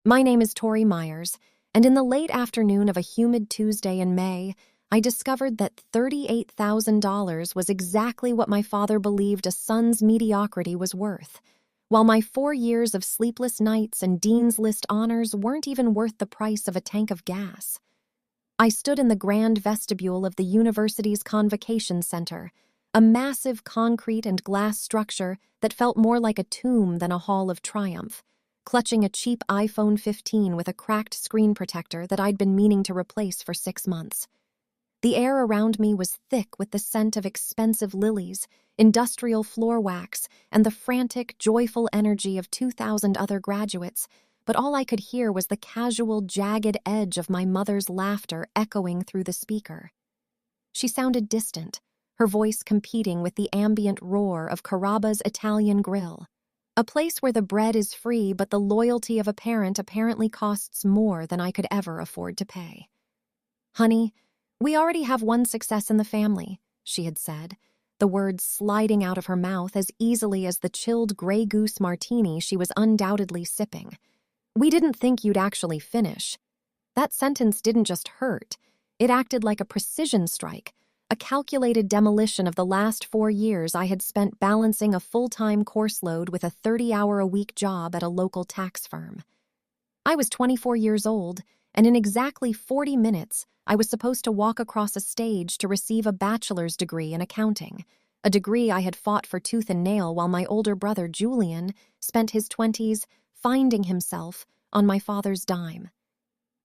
My name is Tori Myers, and in the late afternoon of a humid Tuesday in May, I discovered that $38,000 was exactly what my father believed a son's mediocrity was worth, while my 4 years of sleepless nights and Dean's List honors weren't even worth the price of a tank of gas. I stood in the grand vestibule of the university's Convocation Center, a massive concrete and glass structure that felt more like a tomb than a hall of triumph, clutching a cheap iPhone 15 with a cracked screen protector that I'd been meaning to replace for 6 months. The air around me was thick with the scent of expensive lilies, industrial floor wax, and the frantic, joyful energy of 2,000 other graduates, but all I could hear was the casual, jagged edge of my mother's laughter echoing through the speaker. She sounded distant, her voice competing with the ambient roar of Carrabba's Italian Grill, a place where the bread is free but the loyalty of a parent apparently costs more than I could ever afford to pay. "Honey, we already have one success in the family," she had said, the words sliding out of her mouth as easily as the chilled Grey Goose martini she was undoubtedly sipping. "We didn't think you'd actually finish." That sentence didn't just hurt. It acted like a precision strike, a calculated demolition of the last 4 years I had spent balancing a full-time course load with a 30-hour-a-week job at a local tax firm. I was 24 years old, and in exactly 40 minutes, I was supposed to walk across a stage to receive a bachelor's degree in accounting, a degree I had fought for tooth and nail while my older brother, Julian, spent his 20s finding himself on my father's dime.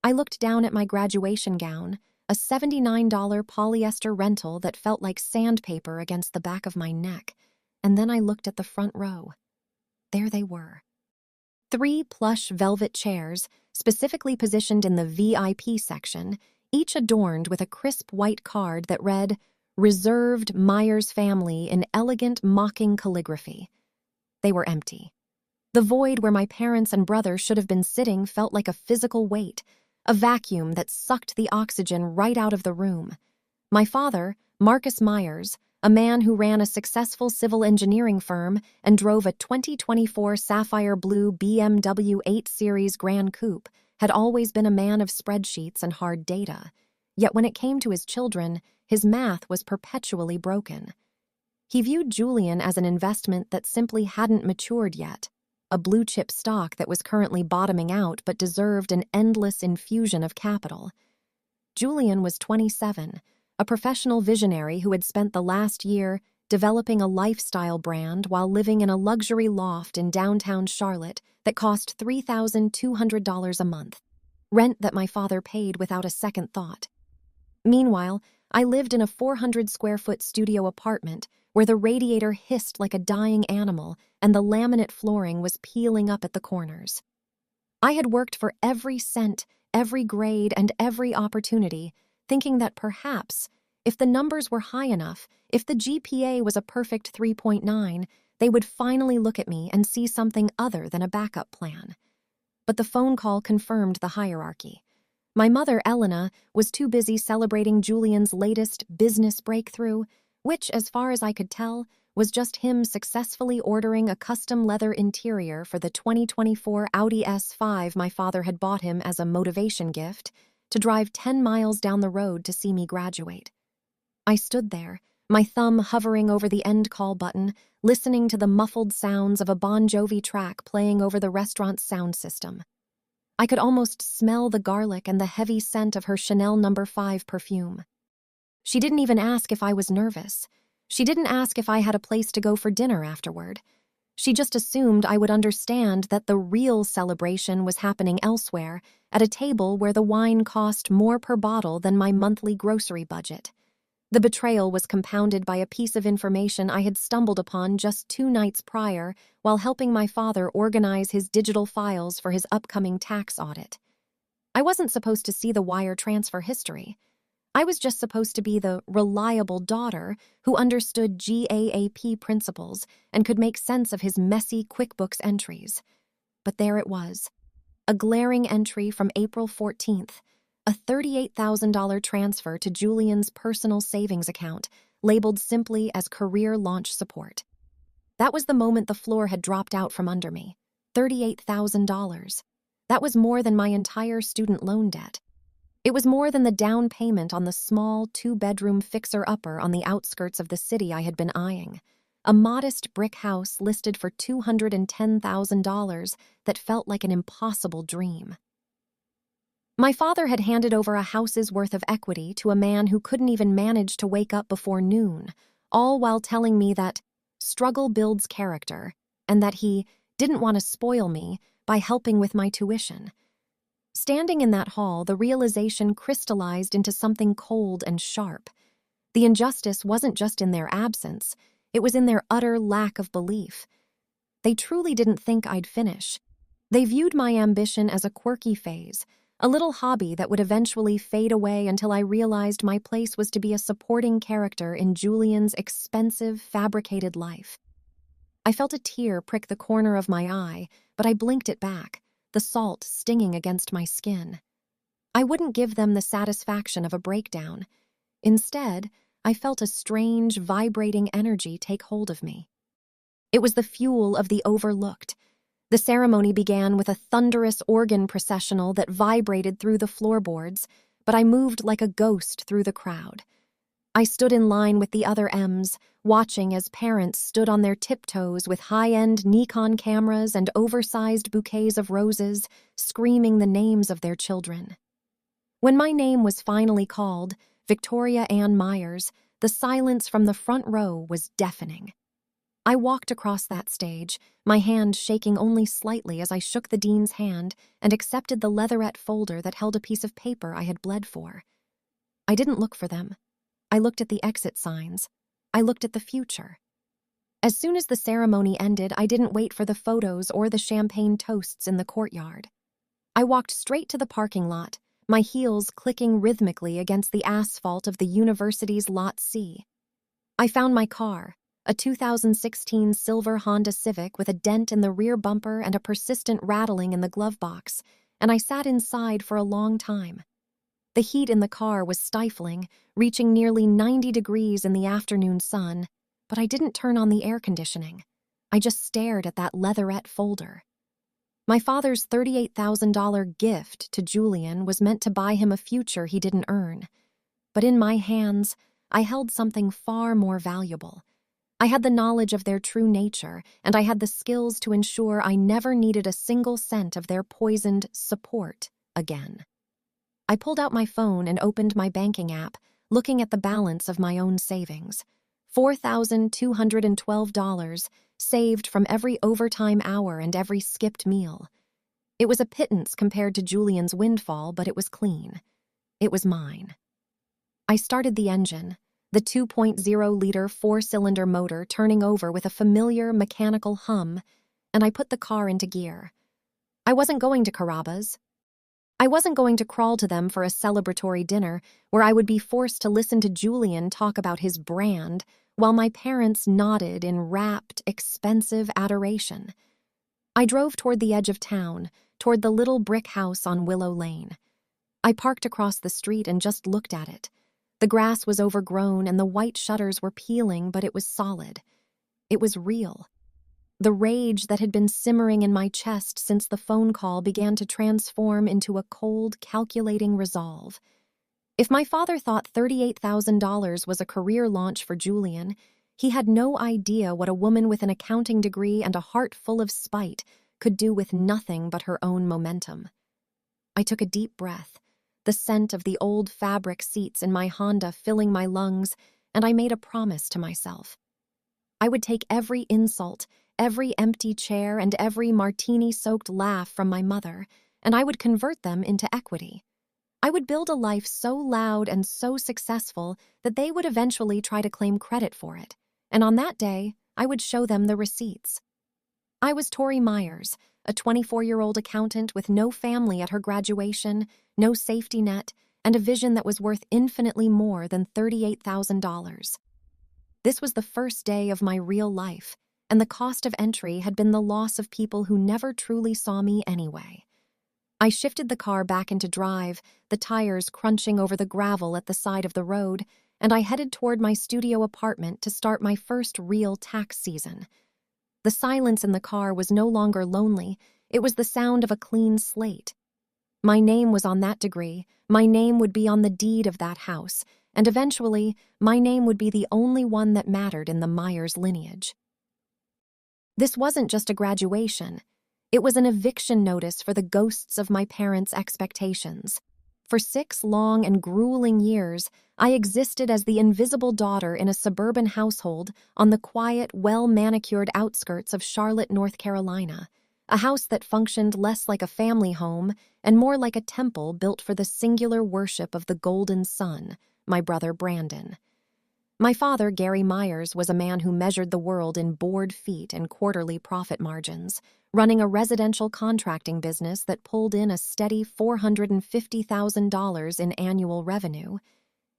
I looked down at my graduation gown, a $79 polyester rental that felt like sandpaper against the back of my neck, and then I looked at the front row. There they were. 3 plush velvet chairs, specifically positioned in the VIP section, each adorned with a crisp white card that read, "Reserved Myers Family" in elegant, mocking calligraphy. They were empty. The void where my parents and brother should have been sitting felt like a physical weight, a vacuum that sucked the oxygen right out of the room. My father, Marcus Myers, a man who ran a successful civil engineering firm and drove a 2024 sapphire blue BMW 8 Series Grand Coupe, had always been a man of spreadsheets and hard data. Yet when it came to his children, his math was perpetually broken. He viewed Julian as an investment that simply hadn't matured yet, a blue-chip stock that was currently bottoming out but deserved an endless infusion of capital. Julian was 27, a professional visionary who had spent the last year developing a lifestyle brand while living in a luxury loft in downtown Charlotte that cost $3,200 a month, rent that my father paid without a second thought. Meanwhile, I lived in a 400-square-foot studio apartment where the radiator hissed like a dying animal and the laminate flooring was peeling up at the corners. I had worked for every cent, every grade, and every opportunity, thinking that perhaps, if the numbers were high enough, if the GPA was a perfect 3.9, they would finally look at me and see something other than a backup plan. But the phone call confirmed the hierarchy. My mother, Elena, was too busy celebrating Julian's latest business breakthrough, which, as far as I could tell, was just him successfully ordering a custom leather interior for the 2024 Audi S5 my father had bought him as a motivation gift, to drive 10 miles down the road to see me graduate. I stood there, my thumb hovering over the end call button, listening to the muffled sounds of a Bon Jovi track playing over the restaurant's sound system. I could almost smell the garlic and the heavy scent of her Chanel No. 5 perfume. She didn't even ask if I was nervous. She didn't ask if I had a place to go for dinner afterward. She just assumed I would understand that the real celebration was happening elsewhere, at a table where the wine cost more per bottle than my monthly grocery budget. The betrayal was compounded by a piece of information I had stumbled upon just 2 nights prior while helping my father organize his digital files for his upcoming tax audit. I wasn't supposed to see the wire transfer history. I was just supposed to be the reliable daughter who understood GAAP principles and could make sense of his messy QuickBooks entries. But there it was, a glaring entry from April 14th, a $38,000 transfer to Julian's personal savings account, labeled simply as Career Launch Support. That was the moment the floor had dropped out from under me. $38,000. That was more than my entire student loan debt. It was more than the down payment on the small two-bedroom fixer-upper on the outskirts of the city I had been eyeing. A modest brick house listed for $210,000 that felt like an impossible dream. My father had handed over a house's worth of equity to a man who couldn't even manage to wake up before noon, all while telling me that struggle builds character and that he didn't want to spoil me by helping with my tuition. Standing in that hall, the realization crystallized into something cold and sharp. The injustice wasn't just in their absence, it was in their utter lack of belief. They truly didn't think I'd finish. They viewed my ambition as a quirky phase, a little hobby that would eventually fade away until I realized my place was to be a supporting character in Julian's expensive, fabricated life. I felt a tear prick the corner of my eye, but I blinked it back, the salt stinging against my skin. I wouldn't give them the satisfaction of a breakdown. Instead, I felt a strange, vibrating energy take hold of me. It was the fuel of the overlooked. The ceremony began with a thunderous organ processional that vibrated through the floorboards, but I moved like a ghost through the crowd. I stood in line with the other M's, watching as parents stood on their tiptoes with high-end Nikon cameras and oversized bouquets of roses, screaming the names of their children. When my name was finally called, Victoria Ann Myers, the silence from the front row was deafening. I walked across that stage, my hand shaking only slightly as I shook the dean's hand and accepted the leatherette folder that held a piece of paper I had bled for. I didn't look for them. I looked at the exit signs. I looked at the future. As soon as the ceremony ended, I didn't wait for the photos or the champagne toasts in the courtyard. I walked straight to the parking lot, my heels clicking rhythmically against the asphalt of the university's Lot C. I found my car, a 2016 silver Honda Civic with a dent in the rear bumper and a persistent rattling in the glove box, and I sat inside for a long time. The heat in the car was stifling, reaching nearly 90 degrees in the afternoon sun, but I didn't turn on the air conditioning. I just stared at that leatherette folder. My father's $38,000 gift to Julian was meant to buy him a future he didn't earn. But in my hands, I held something far more valuable. I had the knowledge of their true nature, and I had the skills to ensure I never needed a single cent of their poisoned support again. I pulled out my phone and opened my banking app, looking at the balance of my own savings. $4,212 saved from every overtime hour and every skipped meal. It was a pittance compared to Julian's windfall, but it was clean. It was mine. I started the engine, the 2.0-liter four-cylinder motor turning over with a familiar mechanical hum, and I put the car into gear. I wasn't going to Carrabba's. I wasn't going to crawl to them for a celebratory dinner where I would be forced to listen to Julian talk about his brand while my parents nodded in rapt, expensive adoration. I drove toward the edge of town, toward the little brick house on Willow Lane. I parked across the street and just looked at it. The grass was overgrown and the white shutters were peeling, but it was solid. It was real. The rage that had been simmering in my chest since the phone call began to transform into a cold, calculating resolve. If my father thought $38,000 was a career launch for Julian, he had no idea what a woman with an accounting degree and a heart full of spite could do with nothing but her own momentum. I took a deep breath, the scent of the old fabric seats in my Honda filling my lungs, and I made a promise to myself. I would take every insult, every empty chair, and every martini-soaked laugh from my mother, and I would convert them into equity. I would build a life so loud and so successful that they would eventually try to claim credit for it, and on that day, I would show them the receipts. I was Tori Myers, a 24-year-old accountant with no family at her graduation, no safety net, and a vision that was worth infinitely more than $38,000. This was the first day of my real life, and the cost of entry had been the loss of people who never truly saw me anyway. I shifted the car back into drive, the tires crunching over the gravel at the side of the road, and I headed toward my studio apartment to start my first real tax season. The silence in the car was no longer lonely, It was the sound of a clean slate. My name was on that degree, my name would be on the deed of that house, and eventually, my name would be the only one that mattered in the Myers lineage. This wasn't just a graduation. It was an eviction notice for the ghosts of my parents' expectations. For 6 long and grueling years, I existed as the invisible daughter in a suburban household on the quiet, well-manicured outskirts of Charlotte, North Carolina, a house that functioned less like a family home and more like a temple built for the singular worship of the golden sun, my brother Brandon. My father, Gary Myers, was a man who measured the world in board feet and quarterly profit margins, running a residential contracting business that pulled in a steady $450,000 in annual revenue.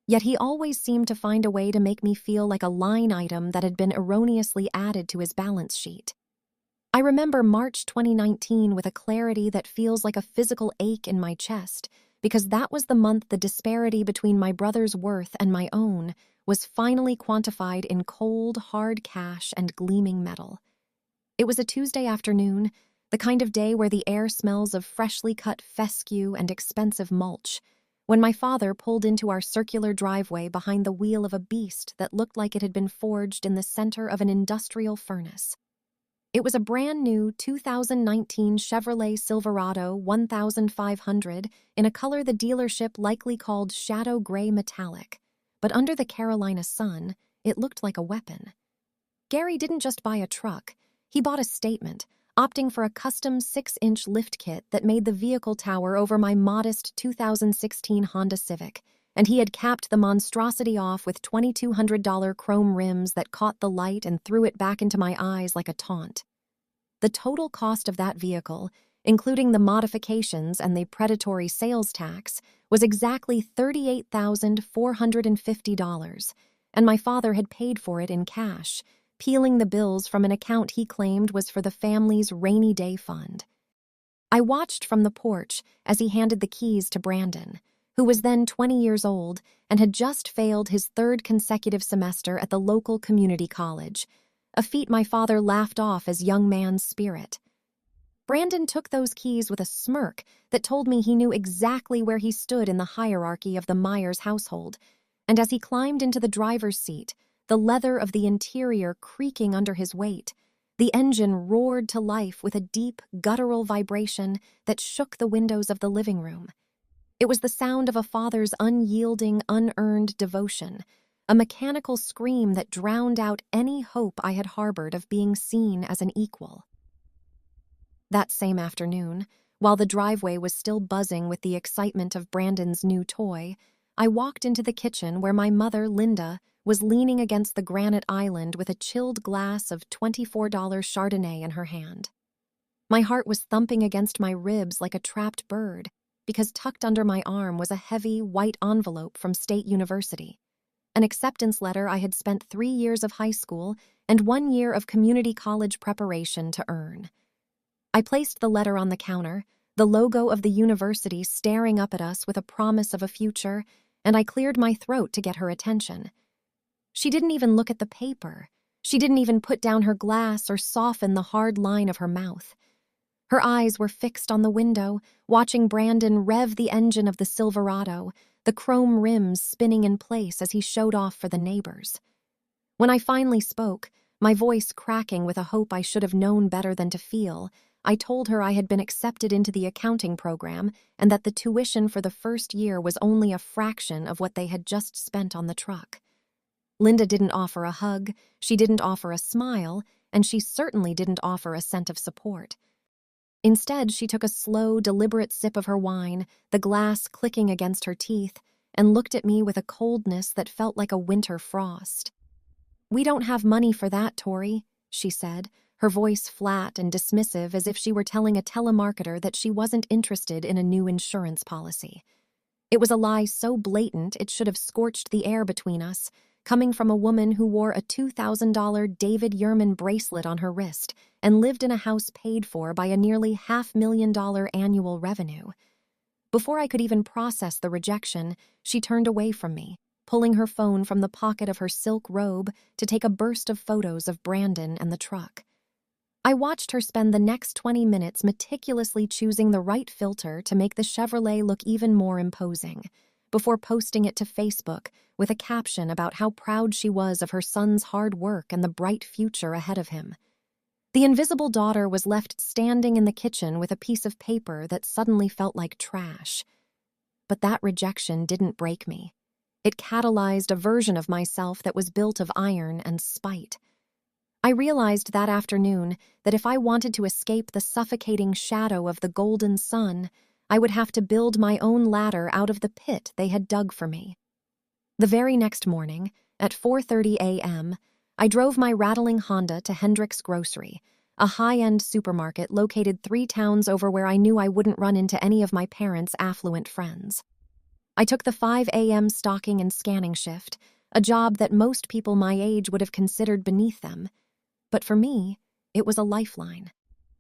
Yet he always seemed to find a way to make me feel like a line item that had been erroneously added to his balance sheet. I remember March 2019 with a clarity that feels like a physical ache in my chest, because that was the month the disparity between my brother's worth and my own was finally quantified in cold, hard cash and gleaming metal. It was a Tuesday afternoon, the kind of day where the air smells of freshly cut fescue and expensive mulch, when my father pulled into our circular driveway behind the wheel of a beast that looked like it had been forged in the center of an industrial furnace. It was a brand new 2019 Chevrolet Silverado 1500 in a color the dealership likely called shadow gray metallic, but under the Carolina sun, it looked like a weapon. Gary didn't just buy a truck, he bought a statement, opting for a custom 6-inch lift kit that made the vehicle tower over my modest 2016 Honda Civic, and he had capped the monstrosity off with $2,200 chrome rims that caught the light and threw it back into my eyes like a taunt. The total cost of that vehicle, including the modifications and the predatory sales tax, was exactly $38,450, and my father had paid for it in cash, peeling the bills from an account he claimed was for the family's rainy day fund. I watched from the porch as he handed the keys to Brandon, who was then 20 years old and had just failed his 3rd consecutive semester at the local community college, a feat my father laughed off as young man's spirit. Brandon took those keys with a smirk that told me he knew exactly where he stood in the hierarchy of the Myers household, and as he climbed into the driver's seat, the leather of the interior creaking under his weight, the engine roared to life with a deep, guttural vibration that shook the windows of the living room. It was the sound of a father's unyielding, unearned devotion, a mechanical scream that drowned out any hope I had harbored of being seen as an equal. That same afternoon, while the driveway was still buzzing with the excitement of Brandon's new toy, I walked into the kitchen where my mother, Linda, was leaning against the granite island with a chilled glass of $24 Chardonnay in her hand. My heart was thumping against my ribs like a trapped bird, because tucked under my arm was a heavy, white envelope from State University, an acceptance letter I had spent 3 years of high school and 1 year of community college preparation to earn. I placed the letter on the counter, the logo of the university staring up at us with a promise of a future, and I cleared my throat to get her attention. She didn't even look at the paper. She didn't even put down her glass or soften the hard line of her mouth. Her eyes were fixed on the window, watching Brandon rev the engine of the Silverado, the chrome rims spinning in place as he showed off for the neighbors. When I finally spoke, my voice cracking with a hope I should have known better than to feel, I told her I had been accepted into the accounting program and that the tuition for the first year was only a fraction of what they had just spent on the truck. Linda didn't offer a hug, she didn't offer a smile, and she certainly didn't offer a cent of support. Instead, she took a slow, deliberate sip of her wine, the glass clicking against her teeth, and looked at me with a coldness that felt like a winter frost. "We don't have money for that, Tori," she said, her voice flat and dismissive as if she were telling a telemarketer that she wasn't interested in a new insurance policy. It was a lie so blatant it should have scorched the air between us, coming from a woman who wore a $2,000 David Yurman bracelet on her wrist and lived in a house paid for by a nearly $500,000 annual revenue. Before I could even process the rejection, she turned away from me, pulling her phone from the pocket of her silk robe to take a burst of photos of Brandon and the truck. I watched her spend the next 20 minutes meticulously choosing the right filter to make the Chevrolet look even more imposing, before posting it to Facebook with a caption about how proud she was of her son's hard work and the bright future ahead of him. The invisible daughter was left standing in the kitchen with a piece of paper that suddenly felt like trash. But that rejection didn't break me. It catalyzed a version of myself that was built of iron and spite. I realized that afternoon that if I wanted to escape the suffocating shadow of the golden sun, I would have to build my own ladder out of the pit they had dug for me. The very next morning, at 4:30 a.m., I drove my rattling Honda to Hendrick's Grocery, a high-end supermarket located 3 towns over where I knew I wouldn't run into any of my parents' affluent friends. I took the 5 a.m. stocking and scanning shift, a job that most people my age would have considered beneath them. But for me, it was a lifeline.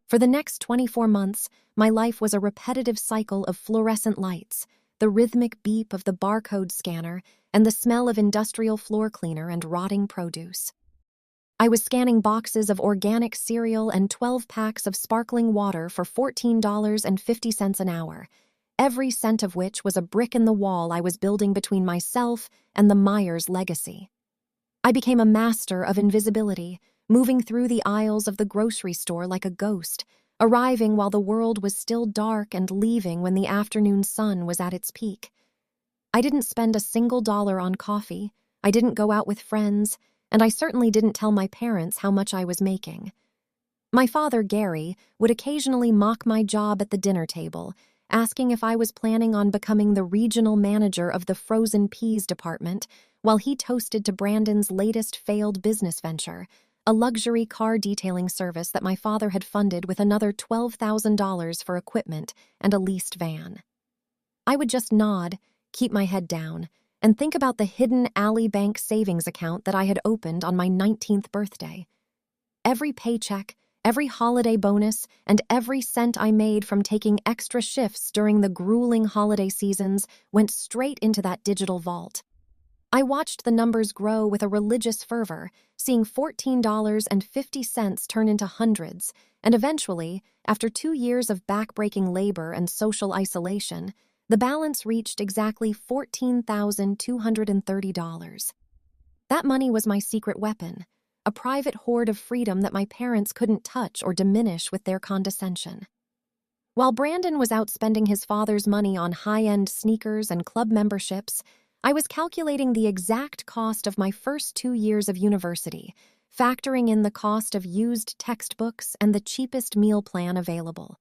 For the next 24 months, my life was a repetitive cycle of fluorescent lights, the rhythmic beep of the barcode scanner, and the smell of industrial floor cleaner and rotting produce. I was scanning boxes of organic cereal and 12 packs of sparkling water for $14.50 an hour, every cent of which was a brick in the wall I was building between myself and the Myers legacy. I became a master of invisibility, moving through the aisles of the grocery store like a ghost, arriving while the world was still dark and leaving when the afternoon sun was at its peak. I didn't spend a single dollar on coffee, I didn't go out with friends, and I certainly didn't tell my parents how much I was making. My father, Gary, would occasionally mock my job at the dinner table, asking if I was planning on becoming the regional manager of the frozen peas department while he toasted to Brandon's latest failed business venture, a luxury car detailing service that my father had funded with another $12,000 for equipment and a leased van. I would just nod, keep my head down, and think about the hidden Alley Bank savings account that I had opened on my 19th birthday. Every paycheck, every holiday bonus, and every cent I made from taking extra shifts during the grueling holiday seasons went straight into that digital vault. I watched the numbers grow with a religious fervor, seeing $14.50 turn into hundreds, and eventually, after 2 years of backbreaking labor and social isolation, the balance reached exactly $14,230. That money was my secret weapon, a private hoard of freedom that my parents couldn't touch or diminish with their condescension. While Brandon was out spending his father's money on high-end sneakers and club memberships, I was calculating the exact cost of my first 2 years of university, factoring in the cost of used textbooks and the cheapest meal plan available.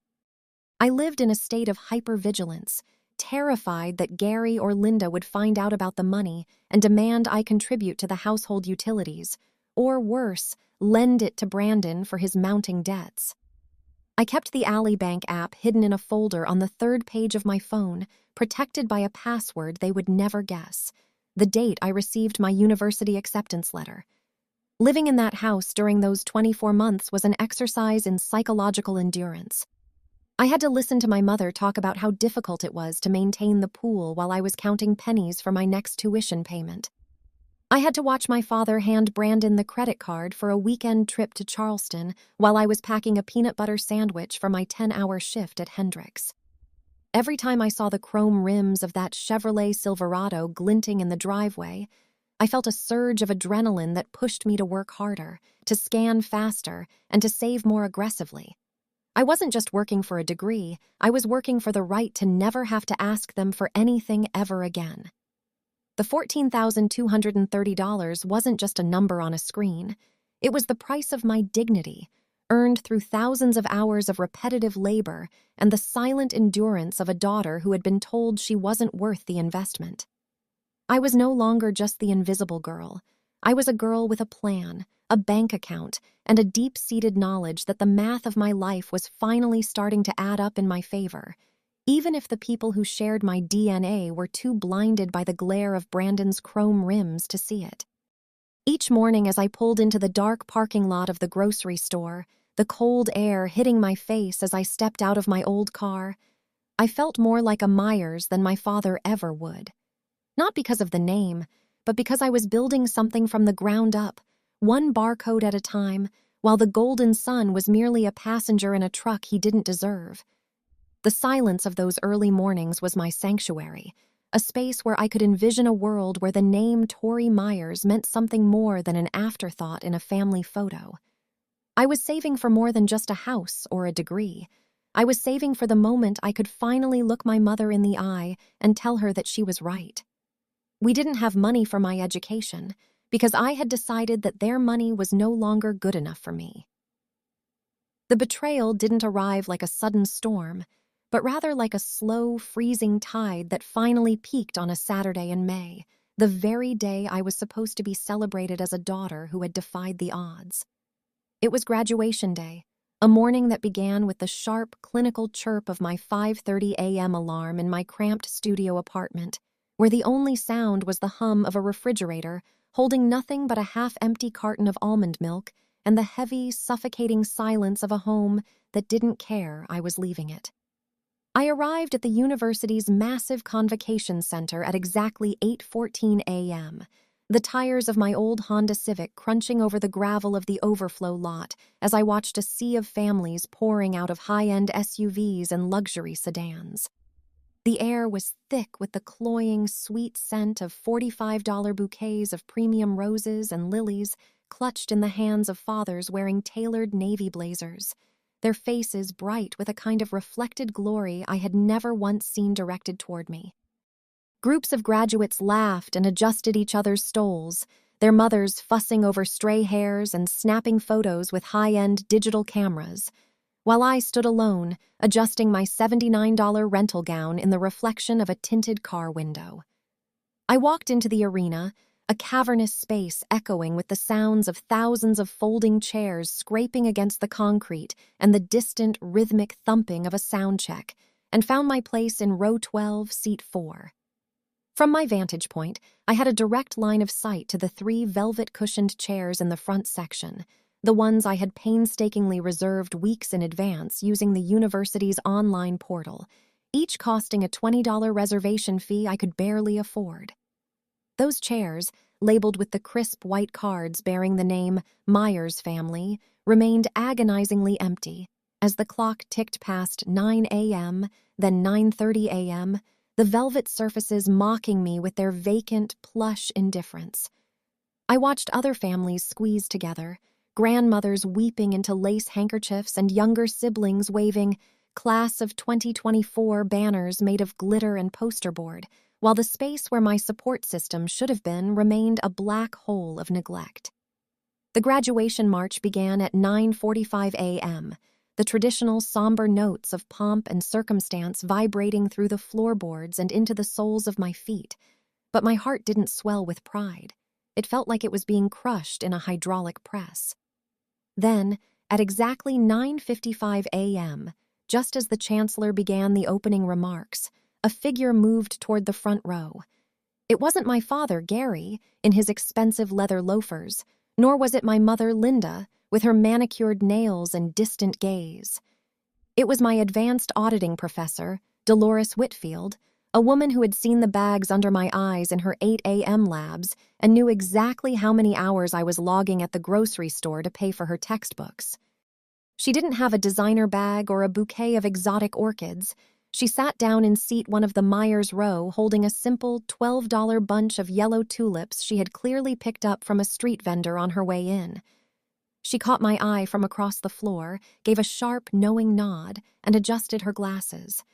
I lived in a state of hypervigilance, terrified that Gary or Linda would find out about the money and demand I contribute to the household utilities, or worse, lend it to Brandon for his mounting debts. I kept the Alley Bank app hidden in a folder on the 3rd page of my phone, protected by a password they would never guess, the date I received my university acceptance letter. Living in that house during those 24 months was an exercise in psychological endurance. I had to listen to my mother talk about how difficult it was to maintain the pool while I was counting pennies for my next tuition payment. I had to watch my father hand Brandon the credit card for a weekend trip to Charleston while I was packing a peanut butter sandwich for my 10-hour shift at Hendrick's. Every time I saw the chrome rims of that Chevrolet Silverado glinting in the driveway, I felt a surge of adrenaline that pushed me to work harder, to scan faster, and to save more aggressively. I wasn't just working for a degree, I was working for the right to never have to ask them for anything ever again. The $14,230 wasn't just a number on a screen. It was the price of my dignity, earned through thousands of hours of repetitive labor and the silent endurance of a daughter who had been told she wasn't worth the investment. I was no longer just the invisible girl. I was a girl with a plan, a bank account, and a deep-seated knowledge that the math of my life was finally starting to add up in my favor, even if the people who shared my DNA were too blinded by the glare of Brandon's chrome rims to see it. Each morning as I pulled into the dark parking lot of the grocery store, the cold air hitting my face as I stepped out of my old car, I felt more like a Myers than my father ever would. Not because of the name, but because I was building something from the ground up, one barcode at a time, while the golden sun was merely a passenger in a truck he didn't deserve. The silence of those early mornings was my sanctuary, a space where I could envision a world where the name Tori Myers meant something more than an afterthought in a family photo. I was saving for more than just a house or a degree. I was saving for the moment I could finally look my mother in the eye and tell her that she was right. We didn't have money for my education because I had decided that their money was no longer good enough for me. The betrayal didn't arrive like a sudden storm, but rather like a slow, freezing tide that finally peaked on a Saturday in May, the very day I was supposed to be celebrated as a daughter who had defied the odds. It was graduation day, a morning that began with the sharp, clinical chirp of my 5:30 a.m. alarm in my cramped studio apartment, where the only sound was the hum of a refrigerator holding nothing but a half-empty carton of almond milk and the heavy, suffocating silence of a home that didn't care I was leaving it. I arrived at the university's massive convocation center at exactly 8:14 a.m., the tires of my old Honda Civic crunching over the gravel of the overflow lot as I watched a sea of families pouring out of high-end SUVs and luxury sedans. The air was thick with the cloying, sweet scent of $45 bouquets of premium roses and lilies clutched in the hands of fathers wearing tailored navy blazers, their faces bright with a kind of reflected glory I had never once seen directed toward me. Groups of graduates laughed and adjusted each other's stoles, their mothers fussing over stray hairs and snapping photos with high-end digital cameras, while I stood alone, adjusting my $79 rental gown in the reflection of a tinted car window. I walked into the arena, a cavernous space echoing with the sounds of thousands of folding chairs scraping against the concrete and the distant, rhythmic thumping of a sound check, and found my place in row 12, seat 4. From my vantage point, I had a direct line of sight to the 3 velvet-cushioned chairs in the front section, the ones I had painstakingly reserved weeks in advance using the university's online portal, each costing a $20 reservation fee I could barely afford. Those chairs, labeled with the crisp white cards bearing the name Myers Family, remained agonizingly empty. As the clock ticked past 9 a.m., then 9:30 a.m., the velvet surfaces mocking me with their vacant, plush indifference. I watched other families squeeze together, grandmothers weeping into lace handkerchiefs and younger siblings waving Class of 2024 banners made of glitter and poster board, while the space where my support system should have been remained a black hole of neglect. The graduation march began at 9:45 a.m., the traditional somber notes of pomp and circumstance vibrating through the floorboards and into the soles of my feet, but my heart didn't swell with pride. It felt like it was being crushed in a hydraulic press. Then, at exactly 9:55 a.m., just as the chancellor began the opening remarks, a figure moved toward the front row. It wasn't my father, Gary, in his expensive leather loafers, nor was it my mother, Linda, with her manicured nails and distant gaze. It was my advanced auditing professor, Dolores Whitfield, a woman who had seen the bags under my eyes in her 8 a.m. labs and knew exactly how many hours I was logging at the grocery store to pay for her textbooks. She didn't have a designer bag or a bouquet of exotic orchids. She sat down in seat one of the Myers row holding a simple $12 bunch of yellow tulips she had clearly picked up from a street vendor on her way in. She caught my eye from across the floor, gave a sharp, knowing nod, and adjusted her glasses.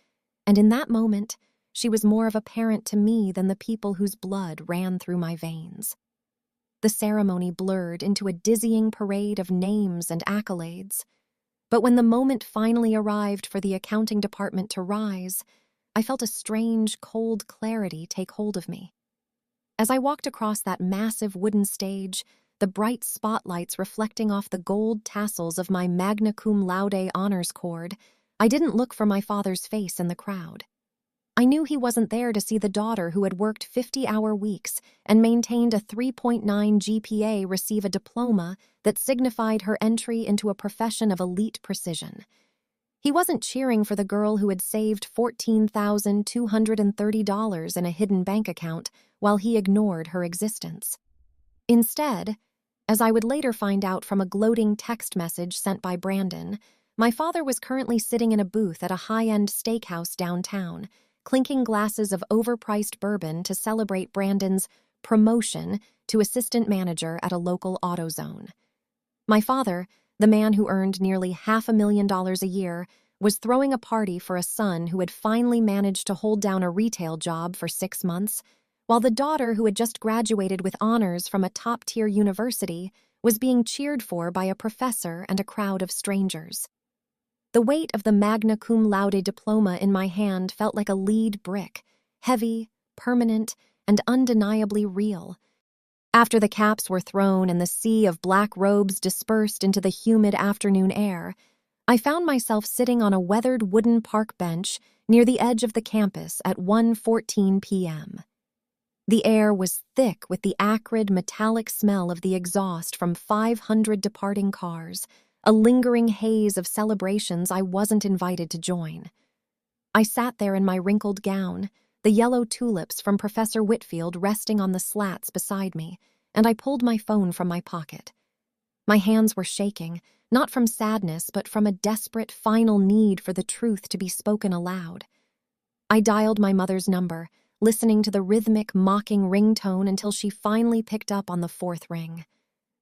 And in that moment, she was more of a parent to me than the people whose blood ran through my veins. The ceremony blurred into a dizzying parade of names and accolades. But when the moment finally arrived for the accounting department to rise, I felt a strange, cold clarity take hold of me. As I walked across that massive wooden stage, the bright spotlights reflecting off the gold tassels of my Magna Cum Laude honors cord, I didn't look for my father's face in the crowd. I knew he wasn't there to see the daughter who had worked 50-hour weeks and maintained a 3.9 GPA receive a diploma that signified her entry into a profession of elite precision. He wasn't cheering for the girl who had saved $14,230 in a hidden bank account while he ignored her existence. Instead, As I would later find out from a gloating text message sent by Brandon, my father was currently sitting in a booth at a high-end steakhouse downtown, clinking glasses of overpriced bourbon to celebrate Brandon's promotion to assistant manager at a local AutoZone. My father, the man who earned nearly $500,000 a year, was throwing a party for a son who had finally managed to hold down a retail job for 6 months, while the daughter who had just graduated with honors from a top-tier university was being cheered for by a professor and a crowd of strangers. The weight of the Magna Cum Laude diploma in my hand felt like a lead brick, heavy, permanent, and undeniably real. After the caps were thrown and the sea of black robes dispersed into the humid afternoon air, I found myself sitting on a weathered wooden park bench near the edge of the campus at 1:14 p.m. The air was thick with the acrid, metallic smell of the exhaust from 500 departing cars, a lingering haze of celebrations I wasn't invited to join. I sat there in my wrinkled gown, the yellow tulips from Professor Whitfield resting on the slats beside me, and I pulled my phone from my pocket. My hands were shaking, not from sadness but from a desperate final need for the truth to be spoken aloud. I dialed my mother's number, listening to the rhythmic, mocking ringtone until she finally picked up on the 4th ring.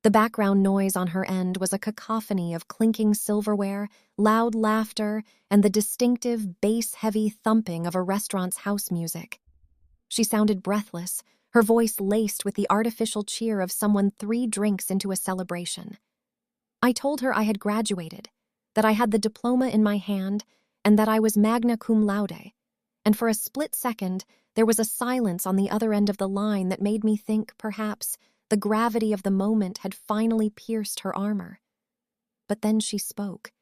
The background noise on her end was a cacophony of clinking silverware, loud laughter, and the distinctive, bass-heavy thumping of a restaurant's house music. She sounded breathless, her voice laced with the artificial cheer of someone 3 drinks into a celebration. I told her I had graduated, that I had the diploma in my hand, and that I was Magna Cum Laude. And for a split second, there was a silence on the other end of the line that made me think, perhaps, the gravity of the moment had finally pierced her armor. But then she spoke,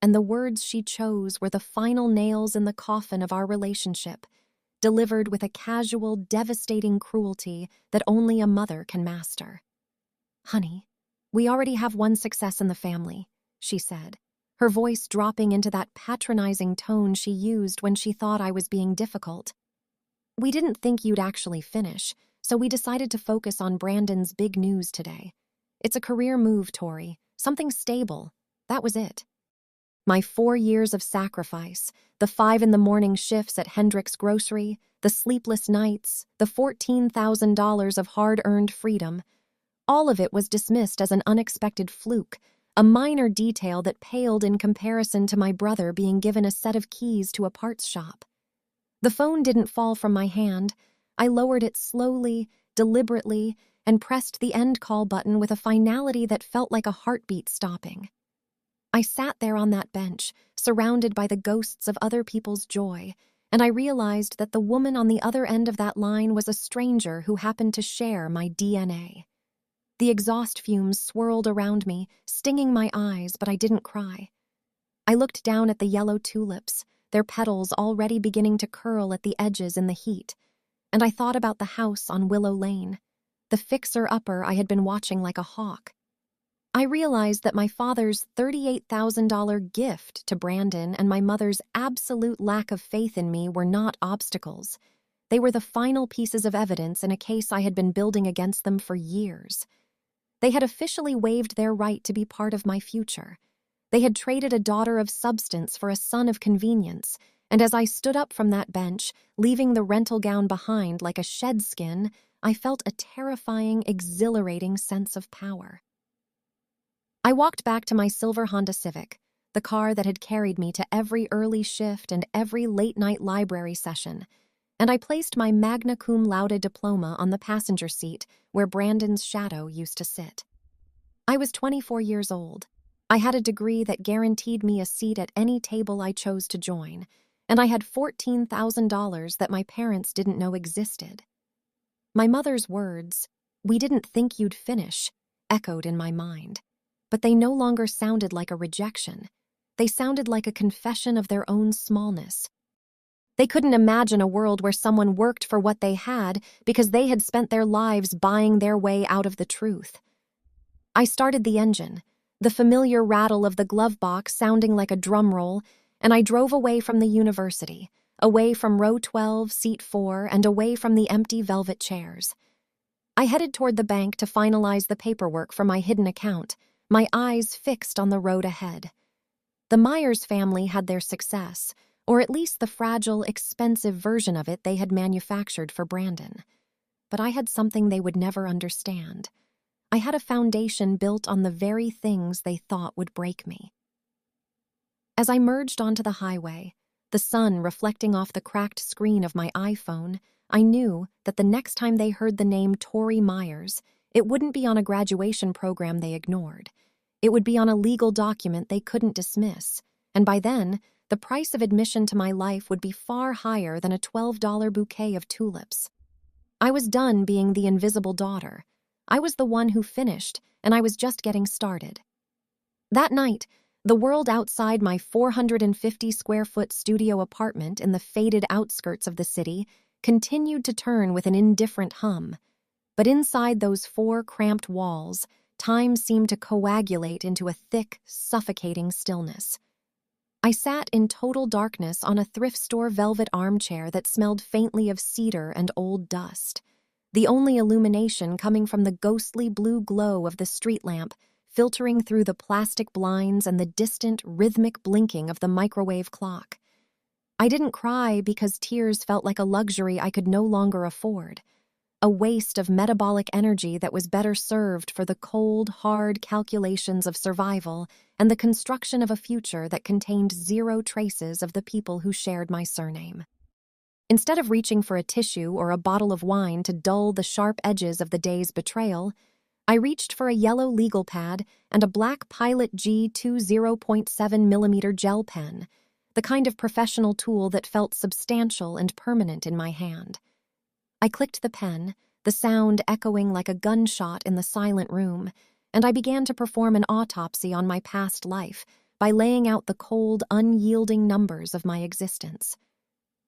and the words she chose were the final nails in the coffin of our relationship, delivered with a casual, devastating cruelty that only a mother can master. "Honey, we already have one success in the family," she said, her voice dropping into that patronizing tone she used when she thought I was being difficult. "We didn't think you'd actually finish, so we decided to focus on Brandon's big news today. It's a career move, Tori, something stable. That was it." My 4 years of sacrifice, the 5 in the morning shifts at Hendrick's Grocery, the sleepless nights, the $14,000 of hard-earned freedom, all of it was dismissed as an unexpected fluke, a minor detail that paled in comparison to my brother being given a set of keys to a parts shop. The phone didn't fall from my hand. I lowered it slowly, deliberately, and pressed the end call button with a finality that felt like a heartbeat stopping. I sat there on that bench, surrounded by the ghosts of other people's joy, and I realized that the woman on the other end of that line was a stranger who happened to share my DNA. The exhaust fumes swirled around me, stinging my eyes, but I didn't cry. I looked down at the yellow tulips, their petals already beginning to curl at the edges in the heat, and I thought about the house on Willow Lane, the fixer-upper I had been watching like a hawk. I realized that my father's $38,000 gift to Brandon and my mother's absolute lack of faith in me were not obstacles. They were the final pieces of evidence in a case I had been building against them for years. They had officially waived their right to be part of my future. They had traded a daughter of substance for a son of convenience, and as I stood up from that bench, leaving the rental gown behind like a shed skin, I felt a terrifying, exhilarating sense of power. I walked back to my silver Honda Civic, the car that had carried me to every early shift and every late-night library session, and I placed my Magna Cum Laude diploma on the passenger seat where Brandon's shadow used to sit. I was 24 years old. I had a degree that guaranteed me a seat at any table I chose to join, and I had $14,000 that my parents didn't know existed. My mother's words, "We didn't think you'd finish," echoed in my mind. But they no longer sounded like a rejection. They sounded like a confession of their own smallness. They couldn't imagine a world where someone worked for what they had because they had spent their lives buying their way out of the truth. I started the engine, the familiar rattle of the glove box sounding like a drum roll, and I drove away from the university, away from row 12, seat 4, and away from the empty velvet chairs. I headed toward the bank to finalize the paperwork for my hidden account, my eyes fixed on the road ahead. The Myers family had their success, or at least the fragile, expensive version of it they had manufactured for Brandon. But I had something they would never understand. I had a foundation built on the very things they thought would break me. As I merged onto the highway, the sun reflecting off the cracked screen of my iPhone, I knew that the next time they heard the name Tori Myers, it wouldn't be on a graduation program they ignored. It would be on a legal document they couldn't dismiss, and by then, the price of admission to my life would be far higher than a $12 bouquet of tulips. I was done being the invisible daughter. I was the one who finished, and I was just getting started. That night, the world outside my 450-square-foot studio apartment in the faded outskirts of the city continued to turn with an indifferent hum. But inside those four cramped walls, time seemed to coagulate into a thick, suffocating stillness. I sat in total darkness on a thrift store velvet armchair that smelled faintly of cedar and old dust, the only illumination coming from the ghostly blue glow of the street lamp filtering through the plastic blinds and the distant, rhythmic blinking of the microwave clock. I didn't cry because tears felt like a luxury I could no longer afford, a waste of metabolic energy that was better served for the cold, hard calculations of survival and the construction of a future that contained zero traces of the people who shared my surname. Instead of reaching for a tissue or a bottle of wine to dull the sharp edges of the day's betrayal, I reached for a yellow legal pad and a black Pilot G2 0.7mm gel pen, the kind of professional tool that felt substantial and permanent in my hand. I clicked the pen, the sound echoing like a gunshot in the silent room, and I began to perform an autopsy on my past life by laying out the cold, unyielding numbers of my existence.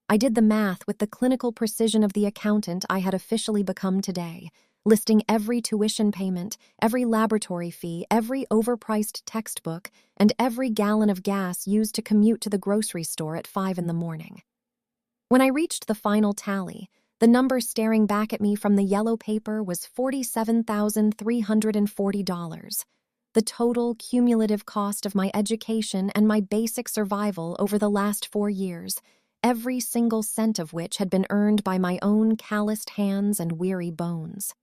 I did the math with the clinical precision of the accountant I had officially become today, listing every tuition payment, every laboratory fee, every overpriced textbook, and every gallon of gas used to commute to the grocery store at 5 a.m. When I reached the final tally, the number staring back at me from the yellow paper was $47,340, the total cumulative cost of my education and my basic survival over the last 4 years, every single cent of which had been earned by my own calloused hands and weary bones.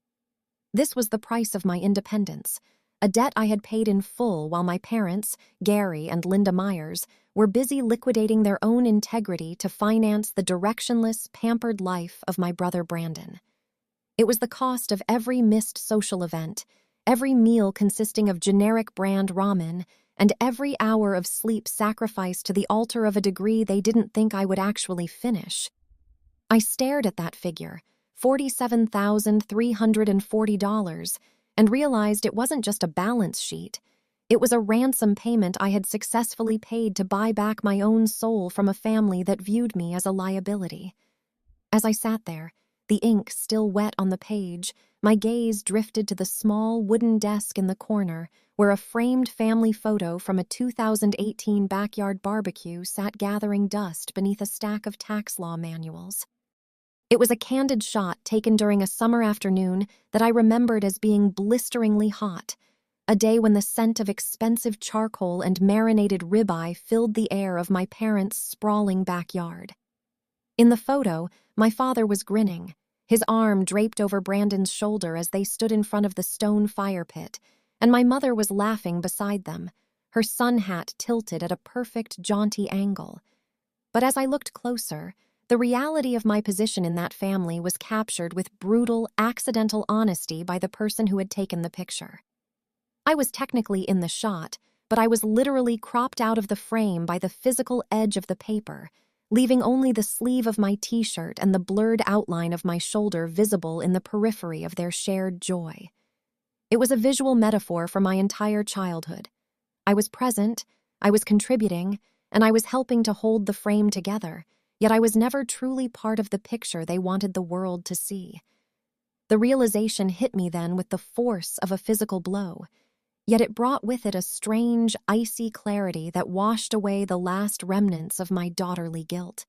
This was the price of my independence, a debt I had paid in full while my parents, Gary and Linda Myers, were busy liquidating their own integrity to finance the directionless, pampered life of my brother Brandon. It was the cost of every missed social event, every meal consisting of generic brand ramen, and every hour of sleep sacrificed to the altar of a degree they didn't think I would actually finish. I stared at that figure, $47,340, and realized it wasn't just a balance sheet. It was a ransom payment I had successfully paid to buy back my own soul from a family that viewed me as a liability. As I sat there, the ink still wet on the page, my gaze drifted to the small wooden desk in the corner where a framed family photo from a 2018 backyard barbecue sat gathering dust beneath a stack of tax law manuals. It was a candid shot taken during a summer afternoon that I remembered as being blisteringly hot, a day when the scent of expensive charcoal and marinated ribeye filled the air of my parents' sprawling backyard. In the photo, my father was grinning, his arm draped over Brandon's shoulder as they stood in front of the stone fire pit, and my mother was laughing beside them, her sun hat tilted at a perfect jaunty angle. But as I looked closer, the reality of my position in that family was captured with brutal, accidental honesty by the person who had taken the picture. I was technically in the shot, but I was literally cropped out of the frame by the physical edge of the paper, leaving only the sleeve of my t-shirt and the blurred outline of my shoulder visible in the periphery of their shared joy. It was a visual metaphor for my entire childhood. I was present, I was contributing, and I was helping to hold the frame together, yet I was never truly part of the picture they wanted the world to see. The realization hit me then with the force of a physical blow, yet it brought with it a strange, icy clarity that washed away the last remnants of my daughterly guilt.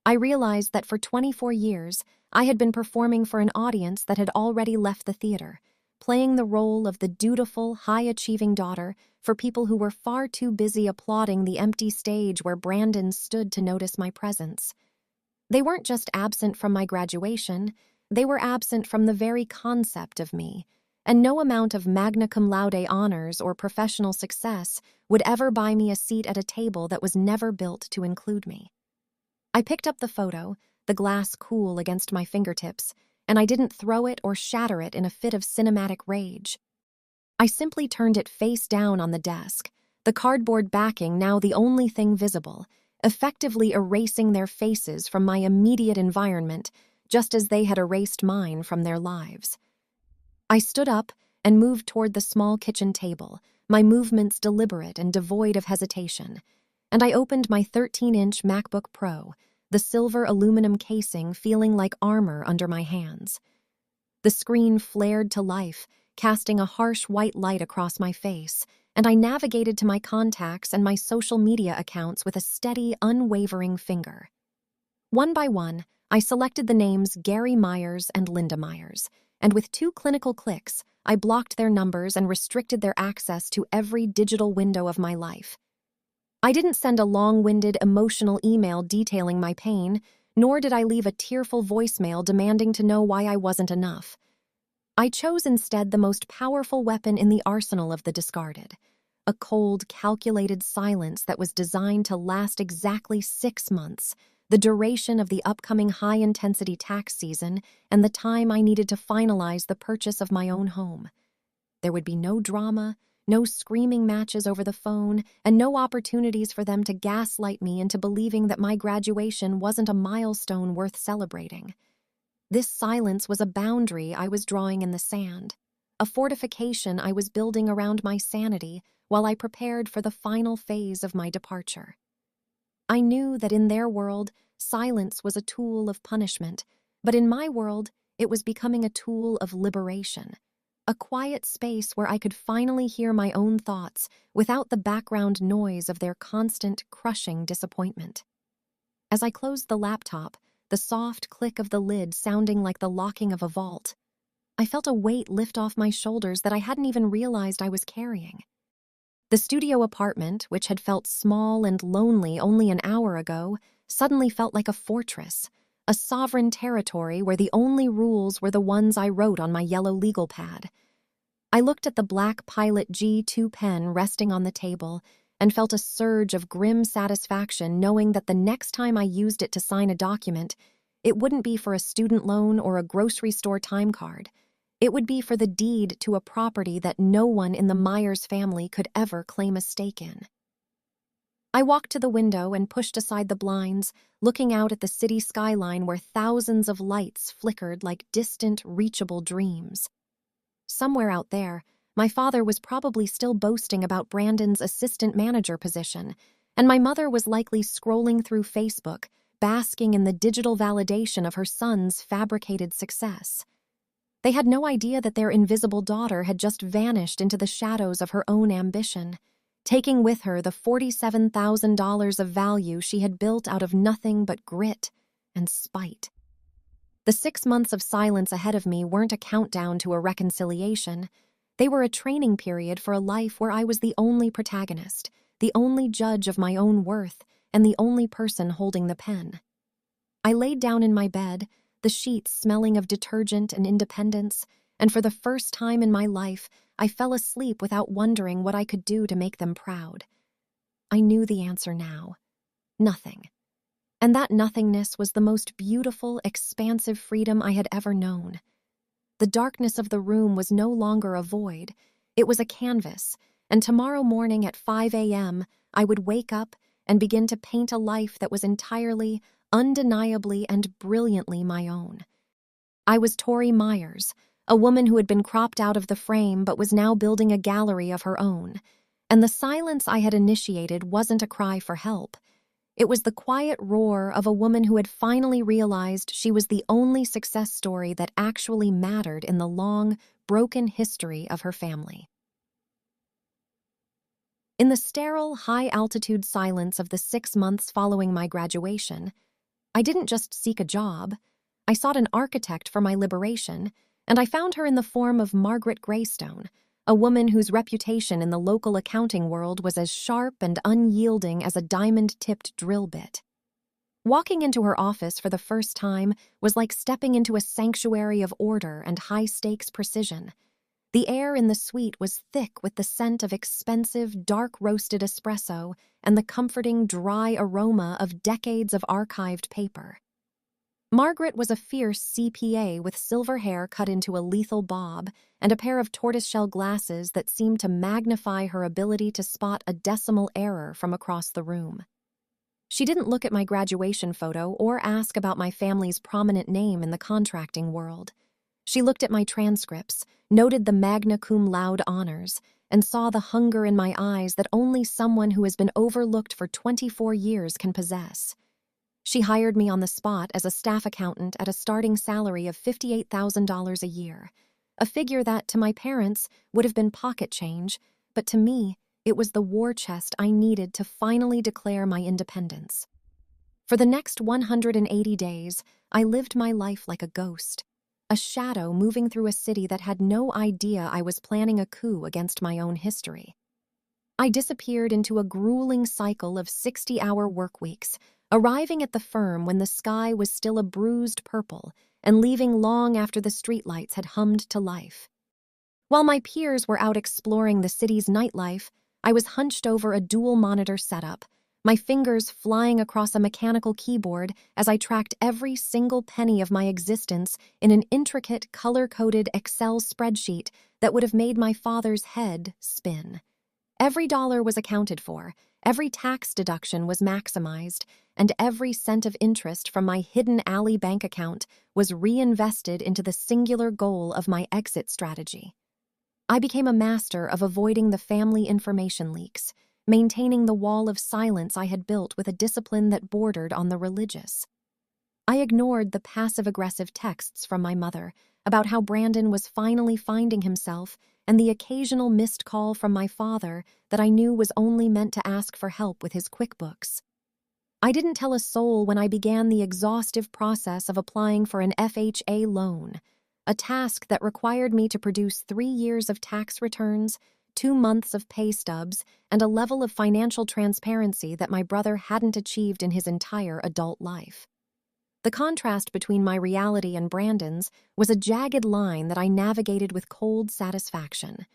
I realized that for 24 years, I had been performing for an audience that had already left the theater, playing the role of the dutiful, high-achieving daughter for people who were far too busy applauding the empty stage where Brandon stood to notice my presence. They weren't just absent from my graduation, they were absent from the very concept of me, and no amount of Magna Cum Laude honors or professional success would ever buy me a seat at a table that was never built to include me. I picked up the photo, the glass cool against my fingertips, and I didn't throw it or shatter it in a fit of cinematic rage. I simply turned it face down on the desk, the cardboard backing now the only thing visible, effectively erasing their faces from my immediate environment, just as they had erased mine from their lives. I stood up and moved toward the small kitchen table, my movements deliberate and devoid of hesitation, and I opened my 13-inch MacBook Pro, the silver aluminum casing feeling like armor under my hands. The screen flared to life, casting a harsh white light across my face, and I navigated to my contacts and my social media accounts with a steady, unwavering finger. One by one, I selected the names Gary Myers and Linda Myers, and with 2 clinical clicks, I blocked their numbers and restricted their access to every digital window of my life. I didn't send a long-winded, emotional email detailing my pain, nor did I leave a tearful voicemail demanding to know why I wasn't enough. I chose instead the most powerful weapon in the arsenal of the discarded, a cold, calculated silence that was designed to last exactly 6 months, the duration of the upcoming high-intensity tax season and the time I needed to finalize the purchase of my own home. There would be no drama, no screaming matches over the phone, and no opportunities for them to gaslight me into believing that my graduation wasn't a milestone worth celebrating. This silence was a boundary I was drawing in the sand, a fortification I was building around my sanity while I prepared for the final phase of my departure. I knew that in their world, silence was a tool of punishment, but in my world, it was becoming a tool of liberation, a quiet space where I could finally hear my own thoughts without the background noise of their constant, crushing disappointment. As I closed the laptop, the soft click of the lid sounding like the locking of a vault, I felt a weight lift off my shoulders that I hadn't even realized I was carrying. The studio apartment, which had felt small and lonely only an hour ago, suddenly felt like a fortress, a sovereign territory where the only rules were the ones I wrote on my yellow legal pad. I looked at the black Pilot G2 pen resting on the table and felt a surge of grim satisfaction knowing that the next time I used it to sign a document, it wouldn't be for a student loan or a grocery store time card. It would be for the deed to a property that no one in the Myers family could ever claim a stake in. I walked to the window and pushed aside the blinds, looking out at the city skyline where thousands of lights flickered like distant, reachable dreams. Somewhere out there, my father was probably still boasting about Brandon's assistant manager position, and my mother was likely scrolling through Facebook, basking in the digital validation of her son's fabricated success. They had no idea that their invisible daughter had just vanished into the shadows of her own ambition, taking with her the $47,000 of value she had built out of nothing but grit and spite. The 6 months of silence ahead of me weren't a countdown to a reconciliation. They were a training period for a life where I was the only protagonist, the only judge of my own worth, and the only person holding the pen. I laid down in my bed, the sheets smelling of detergent and independence, and for the first time in my life, I fell asleep without wondering what I could do to make them proud. I knew the answer now. Nothing. And that nothingness was the most beautiful, expansive freedom I had ever known. The darkness of the room was no longer a void. It was a canvas, and tomorrow morning at 5 a.m., I would wake up and begin to paint a life that was entirely, undeniably, and brilliantly my own. I was Tori Myers, a woman who had been cropped out of the frame but was now building a gallery of her own. And the silence I had initiated wasn't a cry for help. It was the quiet roar of a woman who had finally realized she was the only success story that actually mattered in the long, broken history of her family. In the sterile, high-altitude silence of the 6 months following my graduation, I didn't just seek a job. I sought an architect for my liberation, and I found her in the form of Margaret Greystone, a woman whose reputation in the local accounting world was as sharp and unyielding as a diamond-tipped drill bit. Walking into her office for the first time was like stepping into a sanctuary of order and high-stakes precision. The air in the suite was thick with the scent of expensive, dark-roasted espresso and the comforting, dry aroma of decades of archived paper. Margaret was a fierce CPA with silver hair cut into a lethal bob and a pair of tortoiseshell glasses that seemed to magnify her ability to spot a decimal error from across the room. She didn't look at my graduation photo or ask about my family's prominent name in the contracting world. She looked at my transcripts, noted the Magna Cum Laude honors, and saw the hunger in my eyes that only someone who has been overlooked for 24 years can possess. She hired me on the spot as a staff accountant at a starting salary of $58,000 a year, a figure that, to my parents, would have been pocket change, but to me, it was the war chest I needed to finally declare my independence. For the next 180 days, I lived my life like a ghost, a shadow moving through a city that had no idea I was planning a coup against my own history. I disappeared into a grueling cycle of 60-hour work weeks, arriving at the firm when the sky was still a bruised purple and leaving long after the streetlights had hummed to life. While my peers were out exploring the city's nightlife, I was hunched over a dual-monitor setup, my fingers flying across a mechanical keyboard as I tracked every single penny of my existence in an intricate, color-coded Excel spreadsheet that would have made my father's head spin. Every dollar was accounted for, every tax deduction was maximized, and every cent of interest from my hidden alley bank account was reinvested into the singular goal of my exit strategy. I became a master of avoiding the family information leaks, maintaining the wall of silence I had built with a discipline that bordered on the religious. I ignored the passive-aggressive texts from my mother about how Brandon was finally finding himself and the occasional missed call from my father that I knew was only meant to ask for help with his QuickBooks. I didn't tell a soul when I began the exhaustive process of applying for an FHA loan, a task that required me to produce 3 years of tax returns, 2 months of pay stubs, and a level of financial transparency that my brother hadn't achieved in his entire adult life. The contrast between my reality and Brandon's was a jagged line that I navigated with cold satisfaction.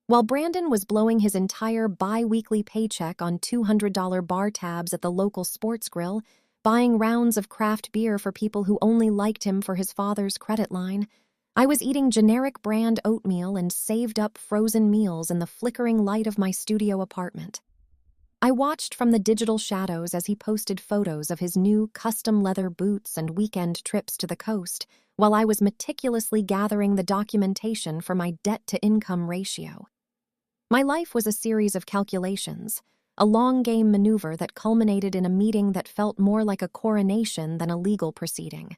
While Brandon was blowing his entire bi-weekly paycheck on $200 bar tabs at the local sports grill, buying rounds of craft beer for people who only liked him for his father's credit line, I was eating generic brand oatmeal and saved-up frozen meals in the flickering light of my studio apartment. I watched from the digital shadows as he posted photos of his new custom leather boots and weekend trips to the coast, while I was meticulously gathering the documentation for my debt-to-income ratio. My life was a series of calculations, a long-game maneuver that culminated in a meeting that felt more like a coronation than a legal proceeding.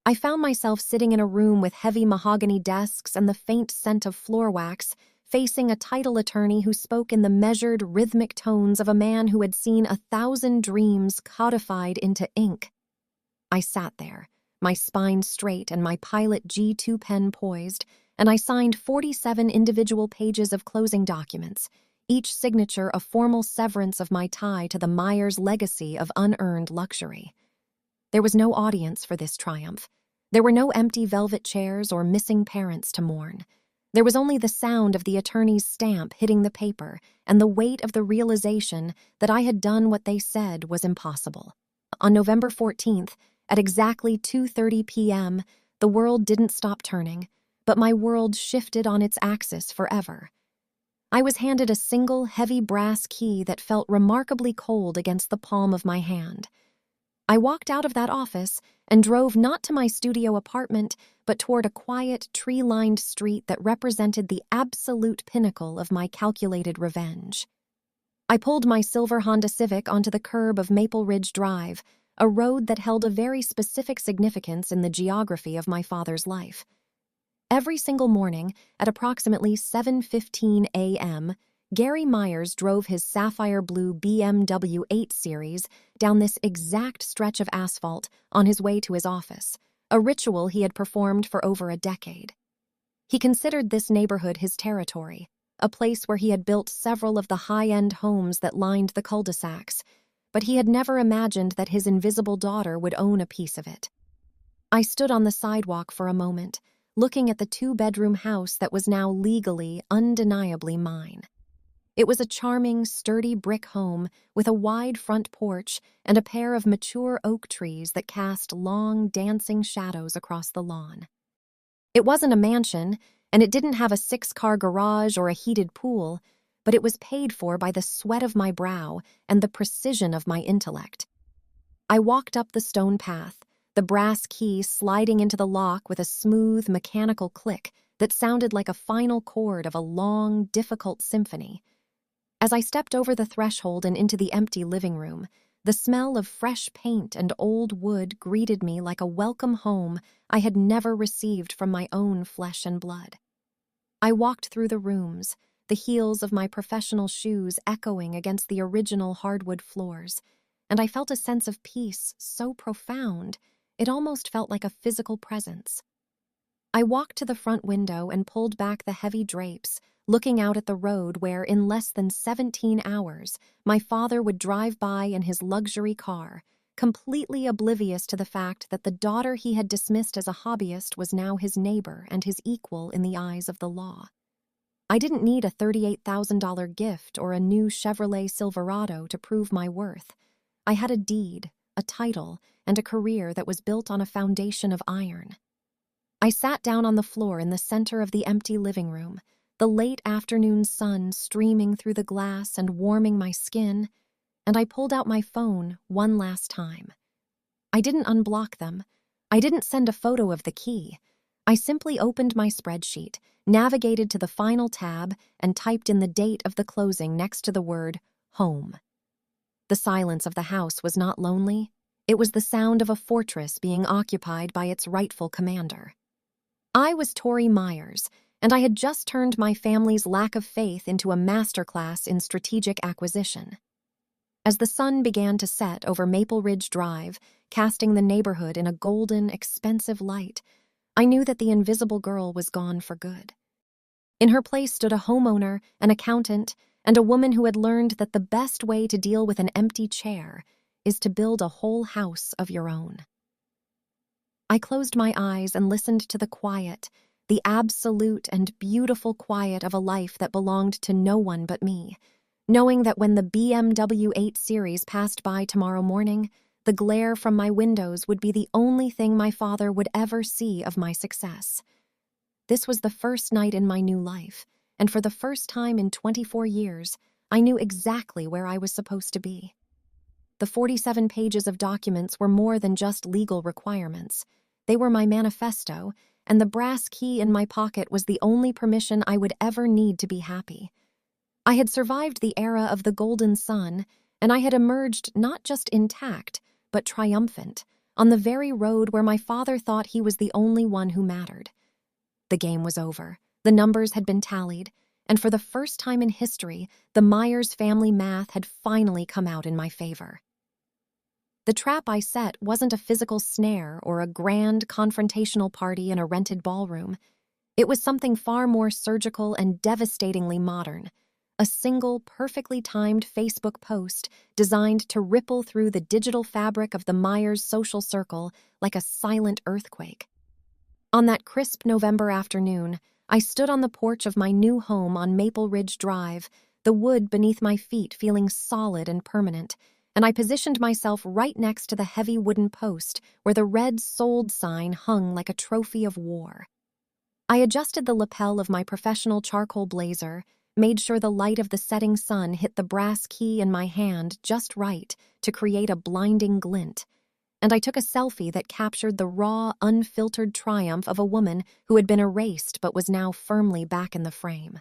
I found myself sitting in a room with heavy mahogany desks and the faint scent of floor wax, facing a title attorney who spoke in the measured, rhythmic tones of a man who had seen 1,000 dreams codified into ink. I sat there, my spine straight and my Pilot G2 pen poised, and I signed 47 individual pages of closing documents, each signature a formal severance of my tie to the Myers legacy of unearned luxury. There was no audience for this triumph. There were no empty velvet chairs or missing parents to mourn. There was only the sound of the attorney's stamp hitting the paper and the weight of the realization that I had done what they said was impossible. On November 14th, at exactly 2:30 p.m., the world didn't stop turning, but my world shifted on its axis forever. I was handed a single heavy brass key that felt remarkably cold against the palm of my hand. I walked out of that office and drove not to my studio apartment, but toward a quiet, tree-lined street that represented the absolute pinnacle of my calculated revenge. I pulled my silver Honda Civic onto the curb of Maple Ridge Drive, a road that held a very specific significance in the geography of my father's life. Every single morning, at approximately 7:15 a.m., Gary Myers drove his sapphire blue BMW 8 Series down this exact stretch of asphalt on his way to his office, a ritual he had performed for over a decade. He considered this neighborhood his territory, a place where he had built several of the high-end homes that lined the cul-de-sacs, but he had never imagined that his invisible daughter would own a piece of it. I stood on the sidewalk for a moment, looking at the two-bedroom house that was now legally, undeniably mine. It was a charming, sturdy brick home with a wide front porch and a pair of mature oak trees that cast long, dancing shadows across the lawn. It wasn't a mansion, and it didn't have a 6-car garage or a heated pool, but it was paid for by the sweat of my brow and the precision of my intellect. I walked up the stone path, the brass key sliding into the lock with a smooth, mechanical click that sounded like a final chord of a long, difficult symphony. As I stepped over the threshold and into the empty living room, the smell of fresh paint and old wood greeted me like a welcome home I had never received from my own flesh and blood. I walked through the rooms, the heels of my professional shoes echoing against the original hardwood floors, and I felt a sense of peace so profound it almost felt like a physical presence. I walked to the front window and pulled back the heavy drapes, looking out at the road where, in less than 17 hours, my father would drive by in his luxury car, completely oblivious to the fact that the daughter he had dismissed as a hobbyist was now his neighbor and his equal in the eyes of the law. I didn't need a $38,000 gift or a new Chevrolet Silverado to prove my worth. I had a deed, a title, and a career that was built on a foundation of iron. I sat down on the floor in the center of the empty living room, the late afternoon sun streaming through the glass and warming my skin, and I pulled out my phone one last time. I didn't unblock them. I didn't send a photo of the key. I simply opened my spreadsheet, navigated to the final tab, and typed in the date of the closing next to the word home. The silence of the house was not lonely. It was the sound of a fortress being occupied by its rightful commander. I was Tori Myers, and I had just turned my family's lack of faith into a masterclass in strategic acquisition. As the sun began to set over Maple Ridge Drive, casting the neighborhood in a golden, expensive light, I knew that the invisible girl was gone for good. In her place stood a homeowner, an accountant, and a woman who had learned that the best way to deal with an empty chair is to build a whole house of your own. I closed my eyes and listened to the quiet, the absolute and beautiful quiet of a life that belonged to no one but me, knowing that when the BMW 8 Series passed by tomorrow morning, the glare from my windows would be the only thing my father would ever see of my success. This was the first night in my new life, and for the first time in 24 years, I knew exactly where I was supposed to be. The 47 pages of documents were more than just legal requirements. They were my manifesto, and the brass key in my pocket was the only permission I would ever need to be happy. I had survived the era of the golden sun, and I had emerged not just intact, but triumphant, on the very road where my father thought he was the only one who mattered. The game was over. The numbers had been tallied, and for the first time in history, the Myers family math had finally come out in my favor. The trap I set wasn't a physical snare or a grand confrontational party in a rented ballroom. It was something far more surgical and devastatingly modern. A single, perfectly timed Facebook post designed to ripple through the digital fabric of the Myers social circle like a silent earthquake. On that crisp November afternoon, I stood on the porch of my new home on Maple Ridge Drive, the wood beneath my feet feeling solid and permanent, and I positioned myself right next to the heavy wooden post where the red "Sold" sign hung like a trophy of war. I adjusted the lapel of my professional charcoal blazer, made sure the light of the setting sun hit the brass key in my hand just right to create a blinding glint, and I took a selfie that captured the raw, unfiltered triumph of a woman who had been erased but was now firmly back in the frame.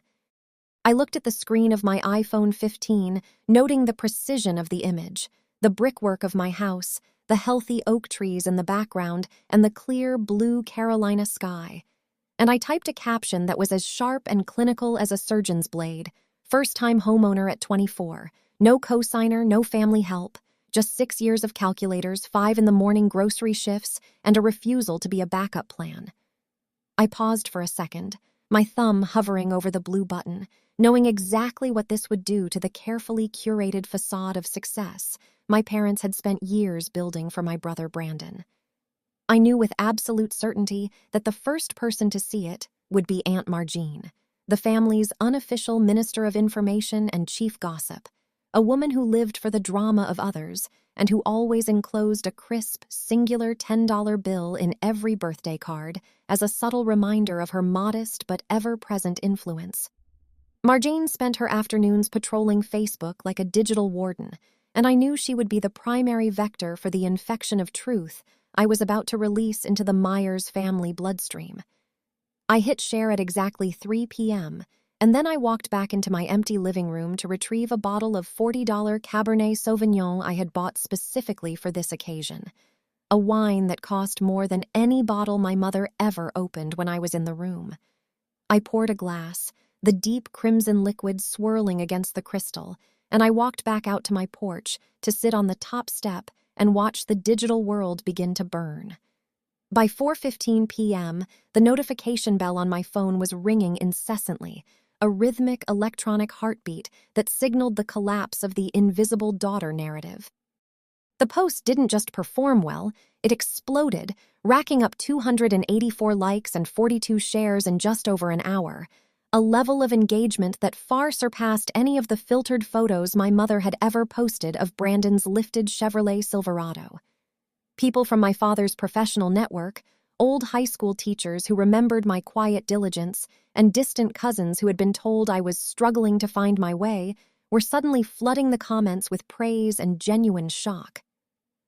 I looked at the screen of my iPhone 15, noting the precision of the image, the brickwork of my house, the healthy oak trees in the background, and the clear blue Carolina sky. And I typed a caption that was as sharp and clinical as a surgeon's blade: First-time homeowner at 24. No cosigner, no family help. Just 6 years of calculators, 5 in the morning grocery shifts, and a refusal to be a backup plan. I paused for a second, my thumb hovering over the blue button, knowing exactly what this would do to the carefully curated facade of success my parents had spent years building for my brother Brandon. I knew with absolute certainty that the first person to see it would be Aunt Margine, the family's unofficial minister of information and chief gossip, a woman who lived for the drama of others and who always enclosed a crisp, singular $10 bill in every birthday card as a subtle reminder of her modest but ever-present influence. Margine spent her afternoons patrolling Facebook like a digital warden, and I knew she would be the primary vector for the infection of truth I was about to release into the Myers family bloodstream. I hit share at exactly 3 p.m., and then I walked back into my empty living room to retrieve a bottle of $40 Cabernet Sauvignon I had bought specifically for this occasion, a wine that cost more than any bottle my mother ever opened when I was in the room. I poured a glass, the deep crimson liquid swirling against the crystal, and I walked back out to my porch to sit on the top step and watch the digital world begin to burn. By 4:15 p.m., the notification bell on my phone was ringing incessantly, a rhythmic electronic heartbeat that signaled the collapse of the invisible daughter narrative. The post didn't just perform well, it exploded, racking up 284 likes and 42 shares in just over an hour, a level of engagement that far surpassed any of the filtered photos my mother had ever posted of Brandon's lifted Chevrolet Silverado. People from my father's professional network, old high school teachers who remembered my quiet diligence, and distant cousins who had been told I was struggling to find my way, were suddenly flooding the comments with praise and genuine shock.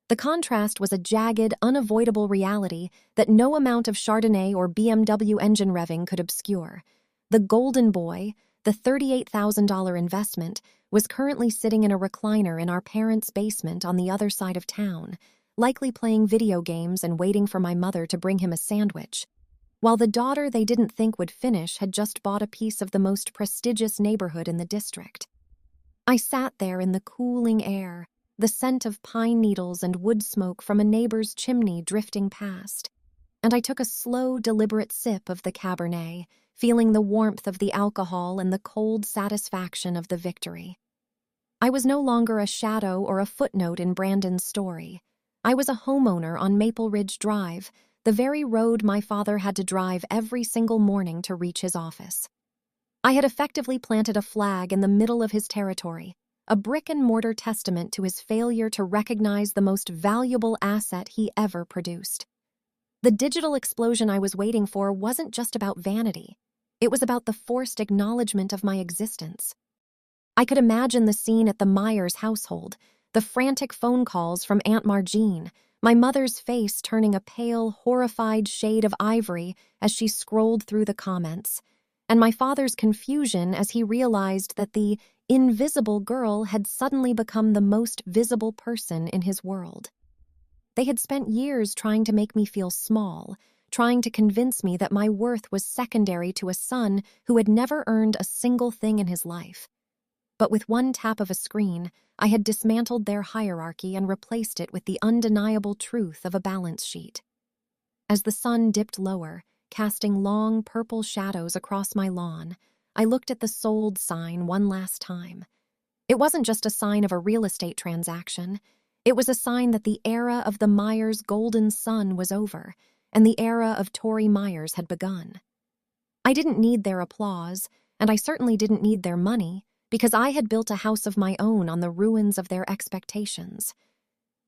The contrast was a jagged, unavoidable reality that no amount of Chardonnay or BMW engine revving could obscure. The golden boy, the $38,000 investment, was currently sitting in a recliner in our parents' basement on the other side of town, likely playing video games and waiting for my mother to bring him a sandwich, while the daughter they didn't think would finish had just bought a piece of the most prestigious neighborhood in the district. I sat there in the cooling air, the scent of pine needles and wood smoke from a neighbor's chimney drifting past, and I took a slow, deliberate sip of the Cabernet, feeling the warmth of the alcohol and the cold satisfaction of the victory. I was no longer a shadow or a footnote in Brandon's story. I was a homeowner on Maple Ridge Drive, the very road my father had to drive every single morning to reach his office. I had effectively planted a flag in the middle of his territory, a brick-and-mortar testament to his failure to recognize the most valuable asset he ever produced. The digital explosion I was waiting for wasn't just about vanity. It was about the forced acknowledgement of my existence. I could imagine the scene at the Myers household, the frantic phone calls from Aunt Margine, my mother's face turning a pale, horrified shade of ivory as she scrolled through the comments, and my father's confusion as he realized that the invisible girl had suddenly become the most visible person in his world. They had spent years trying to make me feel small, trying to convince me that my worth was secondary to a son who had never earned a single thing in his life. But with one tap of a screen, I had dismantled their hierarchy and replaced it with the undeniable truth of a balance sheet. As the sun dipped lower, casting long purple shadows across my lawn, I looked at the sold sign one last time. It wasn't just a sign of a real estate transaction. It was a sign that the era of the Myers golden sun was over, and the era of Tori Myers had begun. I didn't need their applause, and I certainly didn't need their money, because I had built a house of my own on the ruins of their expectations.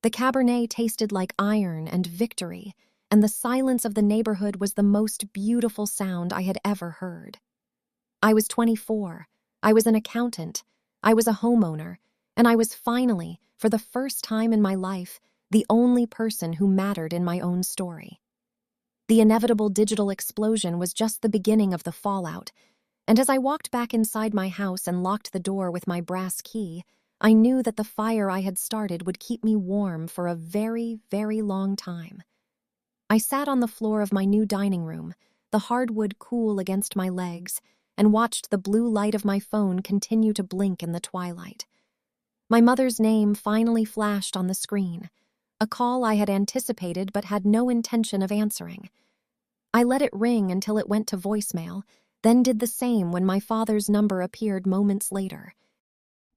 The Cabernet tasted like iron and victory, and the silence of the neighborhood was the most beautiful sound I had ever heard. I was 24, I was an accountant, I was a homeowner, and I was finally, for the first time in my life, the only person who mattered in my own story. The inevitable digital explosion was just the beginning of the fallout, and as I walked back inside my house and locked the door with my brass key, I knew that the fire I had started would keep me warm for a very, very long time. I sat on the floor of my new dining room, the hardwood cool against my legs, and watched the blue light of my phone continue to blink in the twilight. My mother's name finally flashed on the screen, a call I had anticipated but had no intention of answering. I let it ring until it went to voicemail, then did the same when my father's number appeared moments later.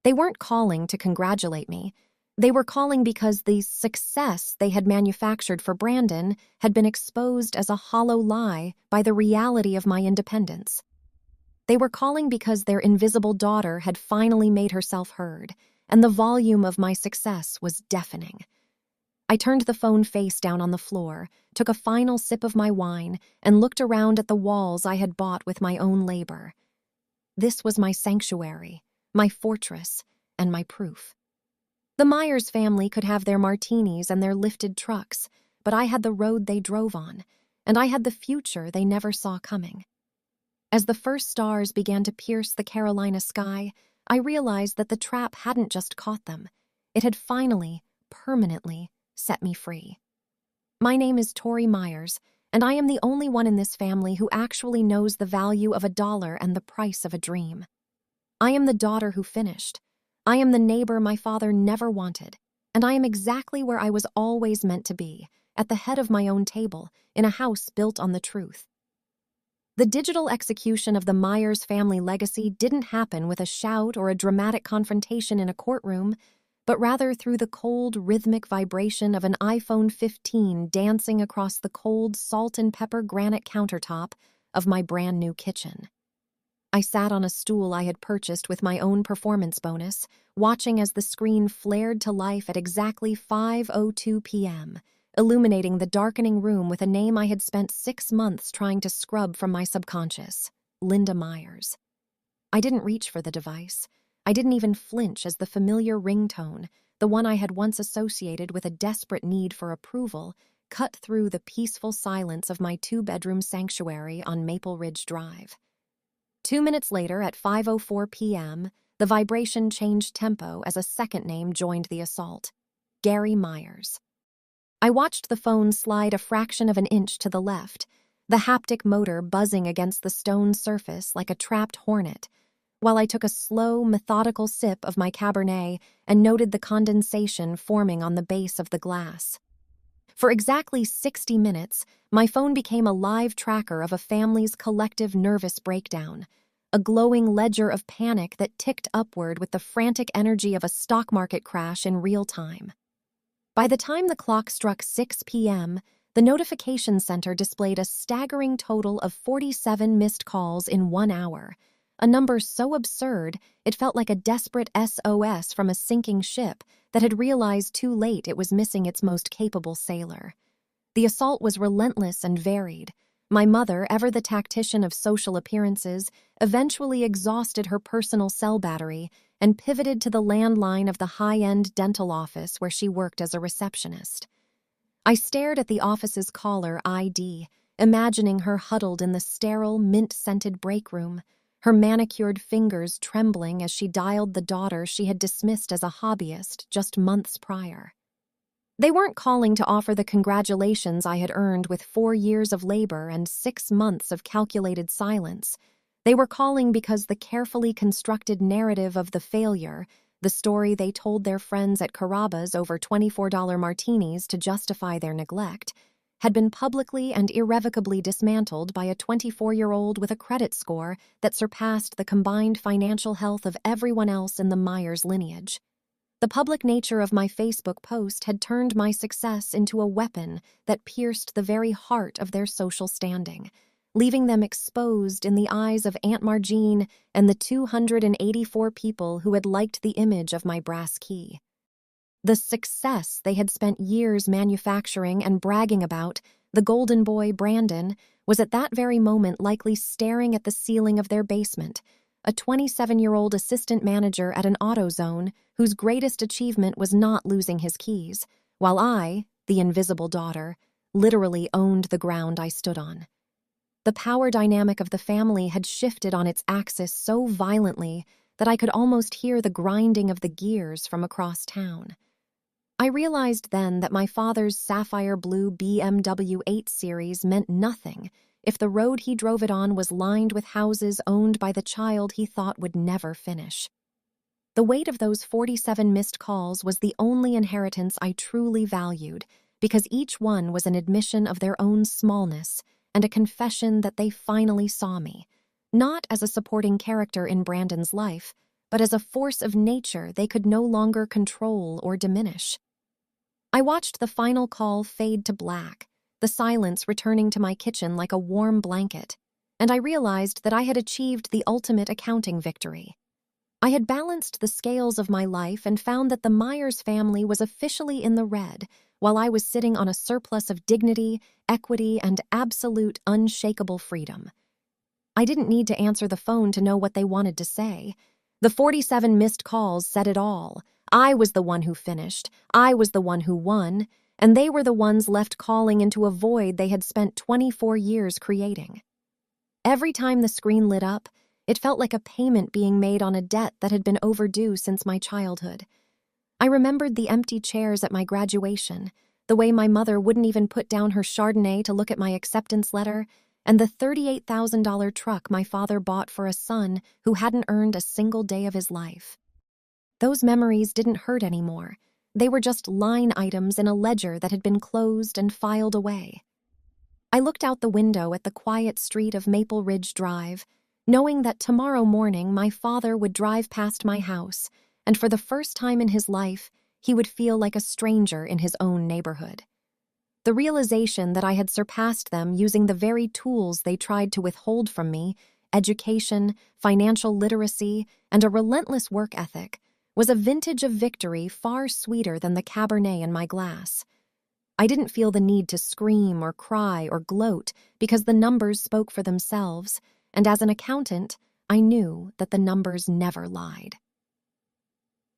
They weren't calling to congratulate me. They were calling because the success they had manufactured for Brandon had been exposed as a hollow lie by the reality of my independence. They were calling because their invisible daughter had finally made herself heard, and the volume of my success was deafening. I turned the phone face down on the floor, took a final sip of my wine, and looked around at the walls I had bought with my own labor. This was my sanctuary, my fortress, and my proof. The Myers family could have their martinis and their lifted trucks, but I had the road they drove on, and I had the future they never saw coming. As the first stars began to pierce the Carolina sky, I realized that the trap hadn't just caught them. It had finally, permanently, set me free. My name is Tori Myers, and I am the only one in this family who actually knows the value of $1 and the price of a dream. I am the daughter who finished. I am the neighbor my father never wanted, and I am exactly where I was always meant to be, at the head of my own table, in a house built on the truth. The digital execution of the Myers family legacy didn't happen with a shout or a dramatic confrontation in a courtroom, but rather through the cold, rhythmic vibration of an iPhone 15 dancing across the cold, salt and pepper granite countertop of my brand new kitchen. I sat on a stool I had purchased with my own performance bonus, watching as the screen flared to life at exactly 5:02 p.m., illuminating the darkening room with a name I had spent 6 months trying to scrub from my subconscious, Linda Myers. I didn't reach for the device. I didn't even flinch as the familiar ringtone, the one I had once associated with a desperate need for approval, cut through the peaceful silence of my 2-bedroom sanctuary on Maple Ridge Drive. 2 minutes later, at 5:04 p.m., the vibration changed tempo as a second name joined the assault, Gary Myers. I watched the phone slide a fraction of an inch to the left, the haptic motor buzzing against the stone surface like a trapped hornet, while I took a slow, methodical sip of my Cabernet and noted the condensation forming on the base of the glass. For exactly 60 minutes, my phone became a live tracker of a family's collective nervous breakdown, a glowing ledger of panic that ticked upward with the frantic energy of a stock market crash in real time. By the time the clock struck 6 p.m., the notification center displayed a staggering total of 47 missed calls in 1 hour, a number so absurd it felt like a desperate SOS from a sinking ship that had realized too late it was missing its most capable sailor. The assault was relentless and varied. My mother, ever the tactician of social appearances, eventually exhausted her personal cell battery and pivoted to the landline of the high-end dental office where she worked as a receptionist. I stared at the office's caller ID, imagining her huddled in the sterile, mint-scented break room, her manicured fingers trembling as she dialed the daughter she had dismissed as a hobbyist just months prior. They weren't calling to offer the congratulations I had earned with 4 years of labor and 6 months of calculated silence. They were calling because the carefully constructed narrative of the failure, the story they told their friends at Carrabba's over $24 martinis to justify their neglect, had been publicly and irrevocably dismantled by a 24-year-old with a credit score that surpassed the combined financial health of everyone else in the Myers lineage. The public nature of my Facebook post had turned my success into a weapon that pierced the very heart of their social standing, leaving them exposed in the eyes of Aunt Margene and the 284 people who had liked the image of my brass key. The success they had spent years manufacturing and bragging about, the golden boy Brandon, was at that very moment likely staring at the ceiling of their basement, a 27-year-old assistant manager at an AutoZone whose greatest achievement was not losing his keys, while I, the invisible daughter, literally owned the ground I stood on. The power dynamic of the family had shifted on its axis so violently that I could almost hear the grinding of the gears from across town. I realized then that my father's sapphire blue BMW 8 Series meant nothing if the road he drove it on was lined with houses owned by the child he thought would never finish. The weight of those 47 missed calls was the only inheritance I truly valued, because each one was an admission of their own smallness and a confession that they finally saw me, not as a supporting character in Brandon's life, but as a force of nature they could no longer control or diminish. I watched the final call fade to black, the silence returning to my kitchen like a warm blanket, and I realized that I had achieved the ultimate accounting victory. I had balanced the scales of my life and found that the Myers family was officially in the red, while I was sitting on a surplus of dignity, equity, and absolute unshakable freedom. I didn't need to answer the phone to know what they wanted to say. The 47 missed calls said it all. I was the one who finished, I was the one who won, and they were the ones left calling into a void they had spent 24 years creating. Every time the screen lit up, it felt like a payment being made on a debt that had been overdue since my childhood. I remembered the empty chairs at my graduation, the way my mother wouldn't even put down her Chardonnay to look at my acceptance letter, and the $38,000 truck my father bought for a son who hadn't earned a single day of his life. Those memories didn't hurt anymore. They were just line items in a ledger that had been closed and filed away. I looked out the window at the quiet street of Maple Ridge Drive, knowing that tomorrow morning my father would drive past my house, and for the first time in his life, he would feel like a stranger in his own neighborhood. The realization that I had surpassed them using the very tools they tried to withhold from me, education, financial literacy, and a relentless work ethic, was a vintage of victory far sweeter than the Cabernet in my glass. I didn't feel the need to scream or cry or gloat because the numbers spoke for themselves, and as an accountant, I knew that the numbers never lied.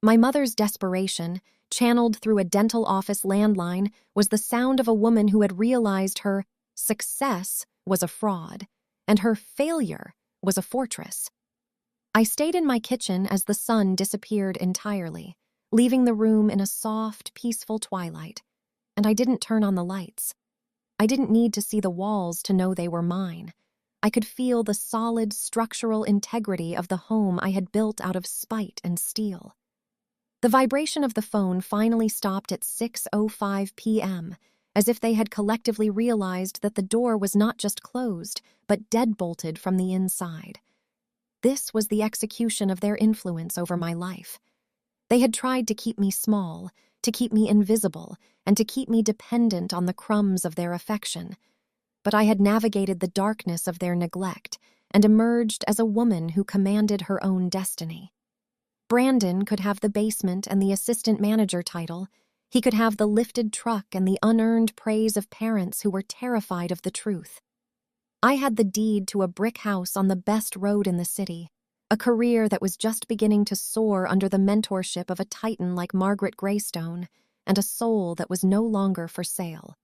My mother's desperation, channeled through a dental office landline, was the sound of a woman who had realized her success was a fraud, and her failure was a fortress. I stayed in my kitchen as the sun disappeared entirely, leaving the room in a soft, peaceful twilight, and I didn't turn on the lights. I didn't need to see the walls to know they were mine. I could feel the solid structural integrity of the home I had built out of spite and steel. The vibration of the phone finally stopped at 6:05 p.m., as if they had collectively realized that the door was not just closed, but deadbolted from the inside. This was the execution of their influence over my life. They had tried to keep me small, to keep me invisible, and to keep me dependent on the crumbs of their affection. But I had navigated the darkness of their neglect and emerged as a woman who commanded her own destiny. Brandon could have the basement and the assistant manager title. He could have the lifted truck and the unearned praise of parents who were terrified of the truth. I had the deed to a brick house on the best road in the city, a career that was just beginning to soar under the mentorship of a titan like Margaret Greystone, and a soul that was no longer for sale.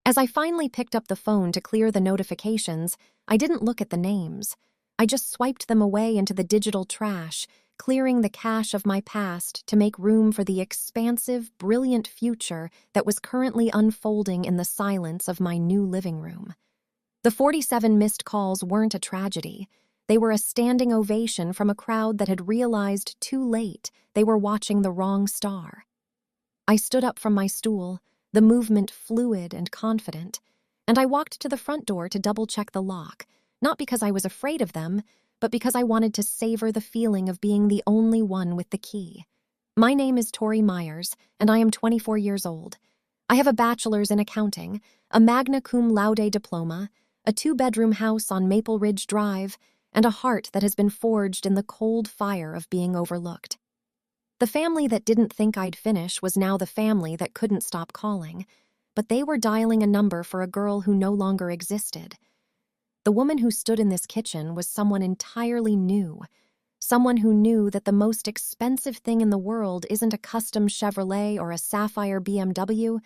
As I finally picked up the phone to clear the notifications, I didn't look at the names. I just swiped them away into the digital trash, clearing the cache of my past to make room for the expansive, brilliant future that was currently unfolding in the silence of my new living room. The 47 missed calls weren't a tragedy. They were a standing ovation from a crowd that had realized too late they were watching the wrong star. I stood up from my stool, the movement fluid and confident, and I walked to the front door to double-check the lock, not because I was afraid of them, but because I wanted to savor the feeling of being the only one with the key. My name is Tori Myers, and I am 24 years old. I have a bachelor's in accounting, a Magna Cum Laude diploma, a 2-bedroom house on Maple Ridge Drive, and a heart that has been forged in the cold fire of being overlooked. The family that didn't think I'd finish was now the family that couldn't stop calling, but they were dialing a number for a girl who no longer existed. The woman who stood in this kitchen was someone entirely new, someone who knew that the most expensive thing in the world isn't a custom Chevrolet or a sapphire BMW,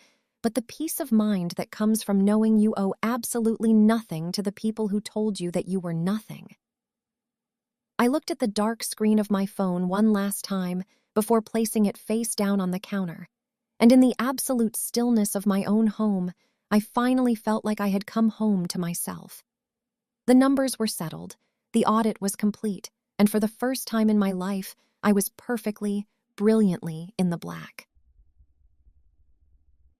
but the peace of mind that comes from knowing you owe absolutely nothing to the people who told you that you were nothing. I looked at the dark screen of my phone one last time before placing it face down on the counter, and in the absolute stillness of my own home, I finally felt like I had come home to myself. The numbers were settled, the audit was complete, and for the first time in my life, I was perfectly, brilliantly in the black.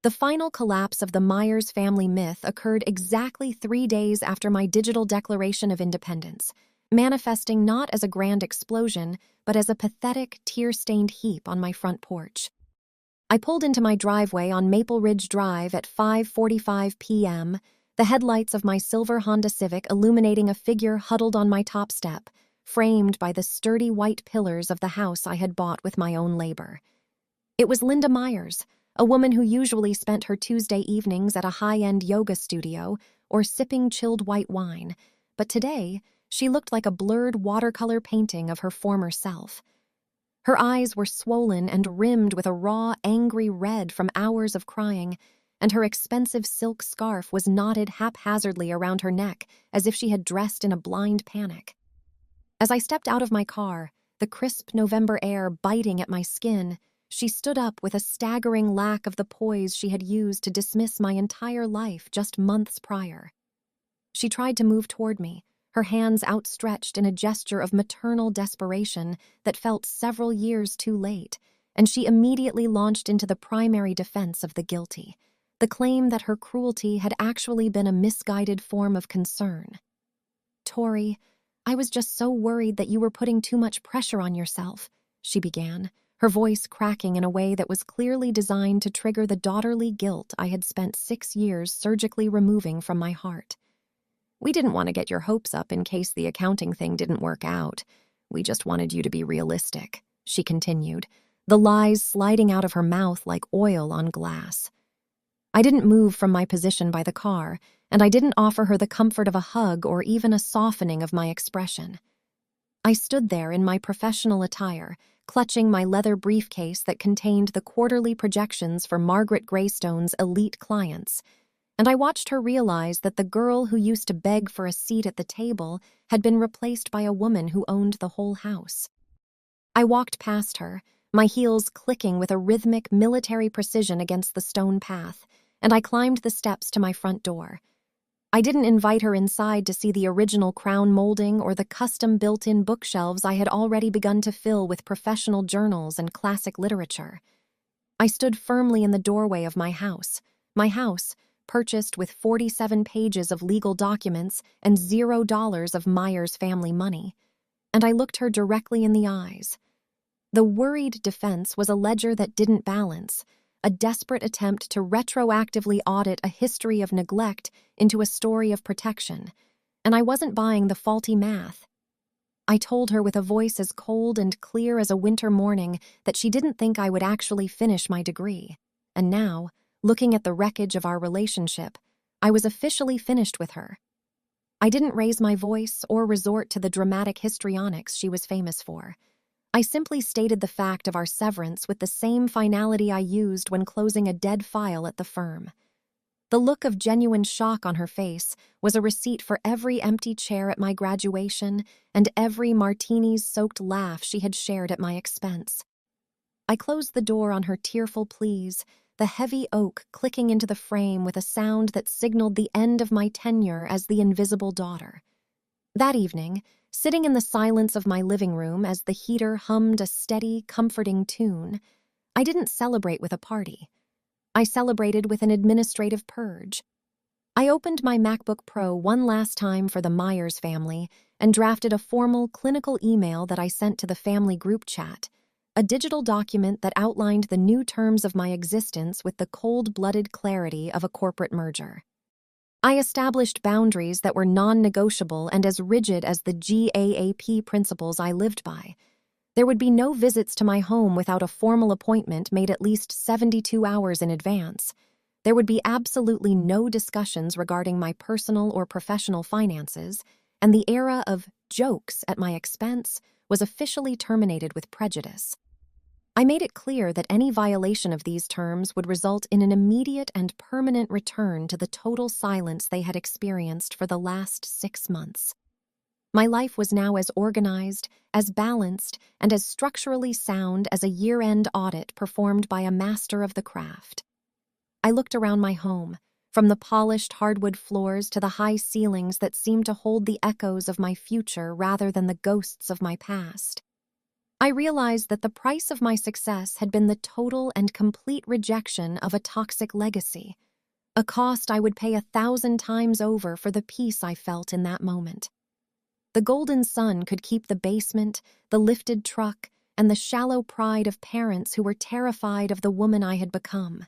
The final collapse of the Myers family myth occurred exactly 3 days after my digital Declaration of Independence, manifesting not as a grand explosion, but as a pathetic, tear-stained heap on my front porch. I pulled into my driveway on Maple Ridge Drive at 5:45 p.m., the headlights of my silver Honda Civic illuminating a figure huddled on my top step, framed by the sturdy white pillars of the house I had bought with my own labor. It was Linda Myers, a woman who usually spent her Tuesday evenings at a high-end yoga studio or sipping chilled white wine, but today she looked like a blurred watercolor painting of her former self. Her eyes were swollen and rimmed with a raw, angry red from hours of crying, and her expensive silk scarf was knotted haphazardly around her neck as if she had dressed in a blind panic. As I stepped out of my car, the crisp November air biting at my skin, she stood up with a staggering lack of the poise she had used to dismiss my entire life just months prior. She tried to move toward me, her hands outstretched in a gesture of maternal desperation that felt several years too late, and she immediately launched into the primary defense of the guilty, the claim that her cruelty had actually been a misguided form of concern. "Tori, I was just so worried that you were putting too much pressure on yourself," she began, her voice cracking in a way that was clearly designed to trigger the daughterly guilt I had spent 6 years surgically removing from my heart. "We didn't want to get your hopes up in case the accounting thing didn't work out. We just wanted you to be realistic," she continued, the lies sliding out of her mouth like oil on glass. I didn't move from my position by the car, and I didn't offer her the comfort of a hug or even a softening of my expression. I stood there in my professional attire, clutching my leather briefcase that contained the quarterly projections for Margaret Greystone's elite clients, and I watched her realize that the girl who used to beg for a seat at the table had been replaced by a woman who owned the whole house. I walked past her, my heels clicking with a rhythmic military precision against the stone path, and I climbed the steps to my front door. I didn't invite her inside to see the original crown molding or the custom built-in bookshelves I had already begun to fill with professional journals and classic literature. I stood firmly in the doorway of my house, purchased with 47 pages of legal documents and $0 of Myers family money, and I looked her directly in the eyes. The worried defense was a ledger that didn't balance, a desperate attempt to retroactively audit a history of neglect into a story of protection, and I wasn't buying the faulty math. I told her with a voice as cold and clear as a winter morning that she didn't think I would actually finish my degree, and now, looking at the wreckage of our relationship, I was officially finished with her. I didn't raise my voice or resort to the dramatic histrionics she was famous for. I simply stated the fact of our severance with the same finality I used when closing a dead file at the firm. The look of genuine shock on her face was a receipt for every empty chair at my graduation and every martinis-soaked laugh she had shared at my expense. I closed the door on her tearful pleas, the heavy oak clicking into the frame with a sound that signaled the end of my tenure as the invisible daughter. That evening, sitting in the silence of my living room as the heater hummed a steady, comforting tune, I didn't celebrate with a party. I celebrated with an administrative purge. I opened my MacBook Pro one last time for the Myers family and drafted a formal clinical email that I sent to the family group chat, a digital document that outlined the new terms of my existence with the cold-blooded clarity of a corporate merger. I established boundaries that were non-negotiable and as rigid as the GAAP principles I lived by. There would be no visits to my home without a formal appointment made at least 72 hours in advance. There would be absolutely no discussions regarding my personal or professional finances, and the era of jokes at my expense was officially terminated with prejudice. I made it clear that any violation of these terms would result in an immediate and permanent return to the total silence they had experienced for the last 6 months. My life was now as organized, as balanced, and as structurally sound as a year-end audit performed by a master of the craft. I looked around my home, from the polished hardwood floors to the high ceilings that seemed to hold the echoes of my future rather than the ghosts of my past. I realized that the price of my success had been the total and complete rejection of a toxic legacy, a cost I would pay 1,000 times over for the peace I felt in that moment. The golden sun could keep the basement, the lifted truck, and the shallow pride of parents who were terrified of the woman I had become.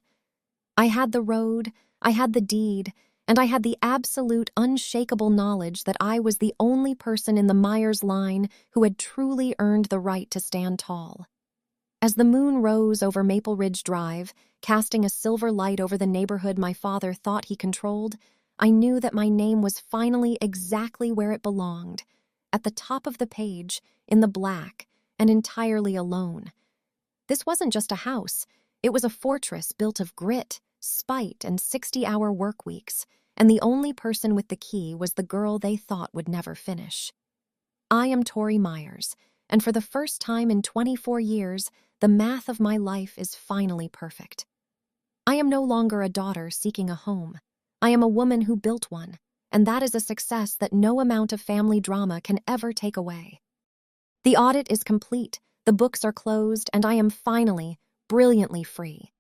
I had the road, I had the deed, and I had the absolute, unshakable knowledge that I was the only person in the Myers line who had truly earned the right to stand tall. As the moon rose over Maple Ridge Drive, casting a silver light over the neighborhood my father thought he controlled, I knew that my name was finally exactly where it belonged, at the top of the page, in the black, and entirely alone. This wasn't just a house. It was a fortress built of grit, spite, and 60-hour work weeks, and the only person with the key was the girl they thought would never finish. I am Tori Myers, and for the first time in 24 years, the math of my life is finally perfect. I am no longer a daughter seeking a home. I am a woman who built one, and that is a success that no amount of family drama can ever take away. The audit is complete, the books are closed, and I am finally, brilliantly free.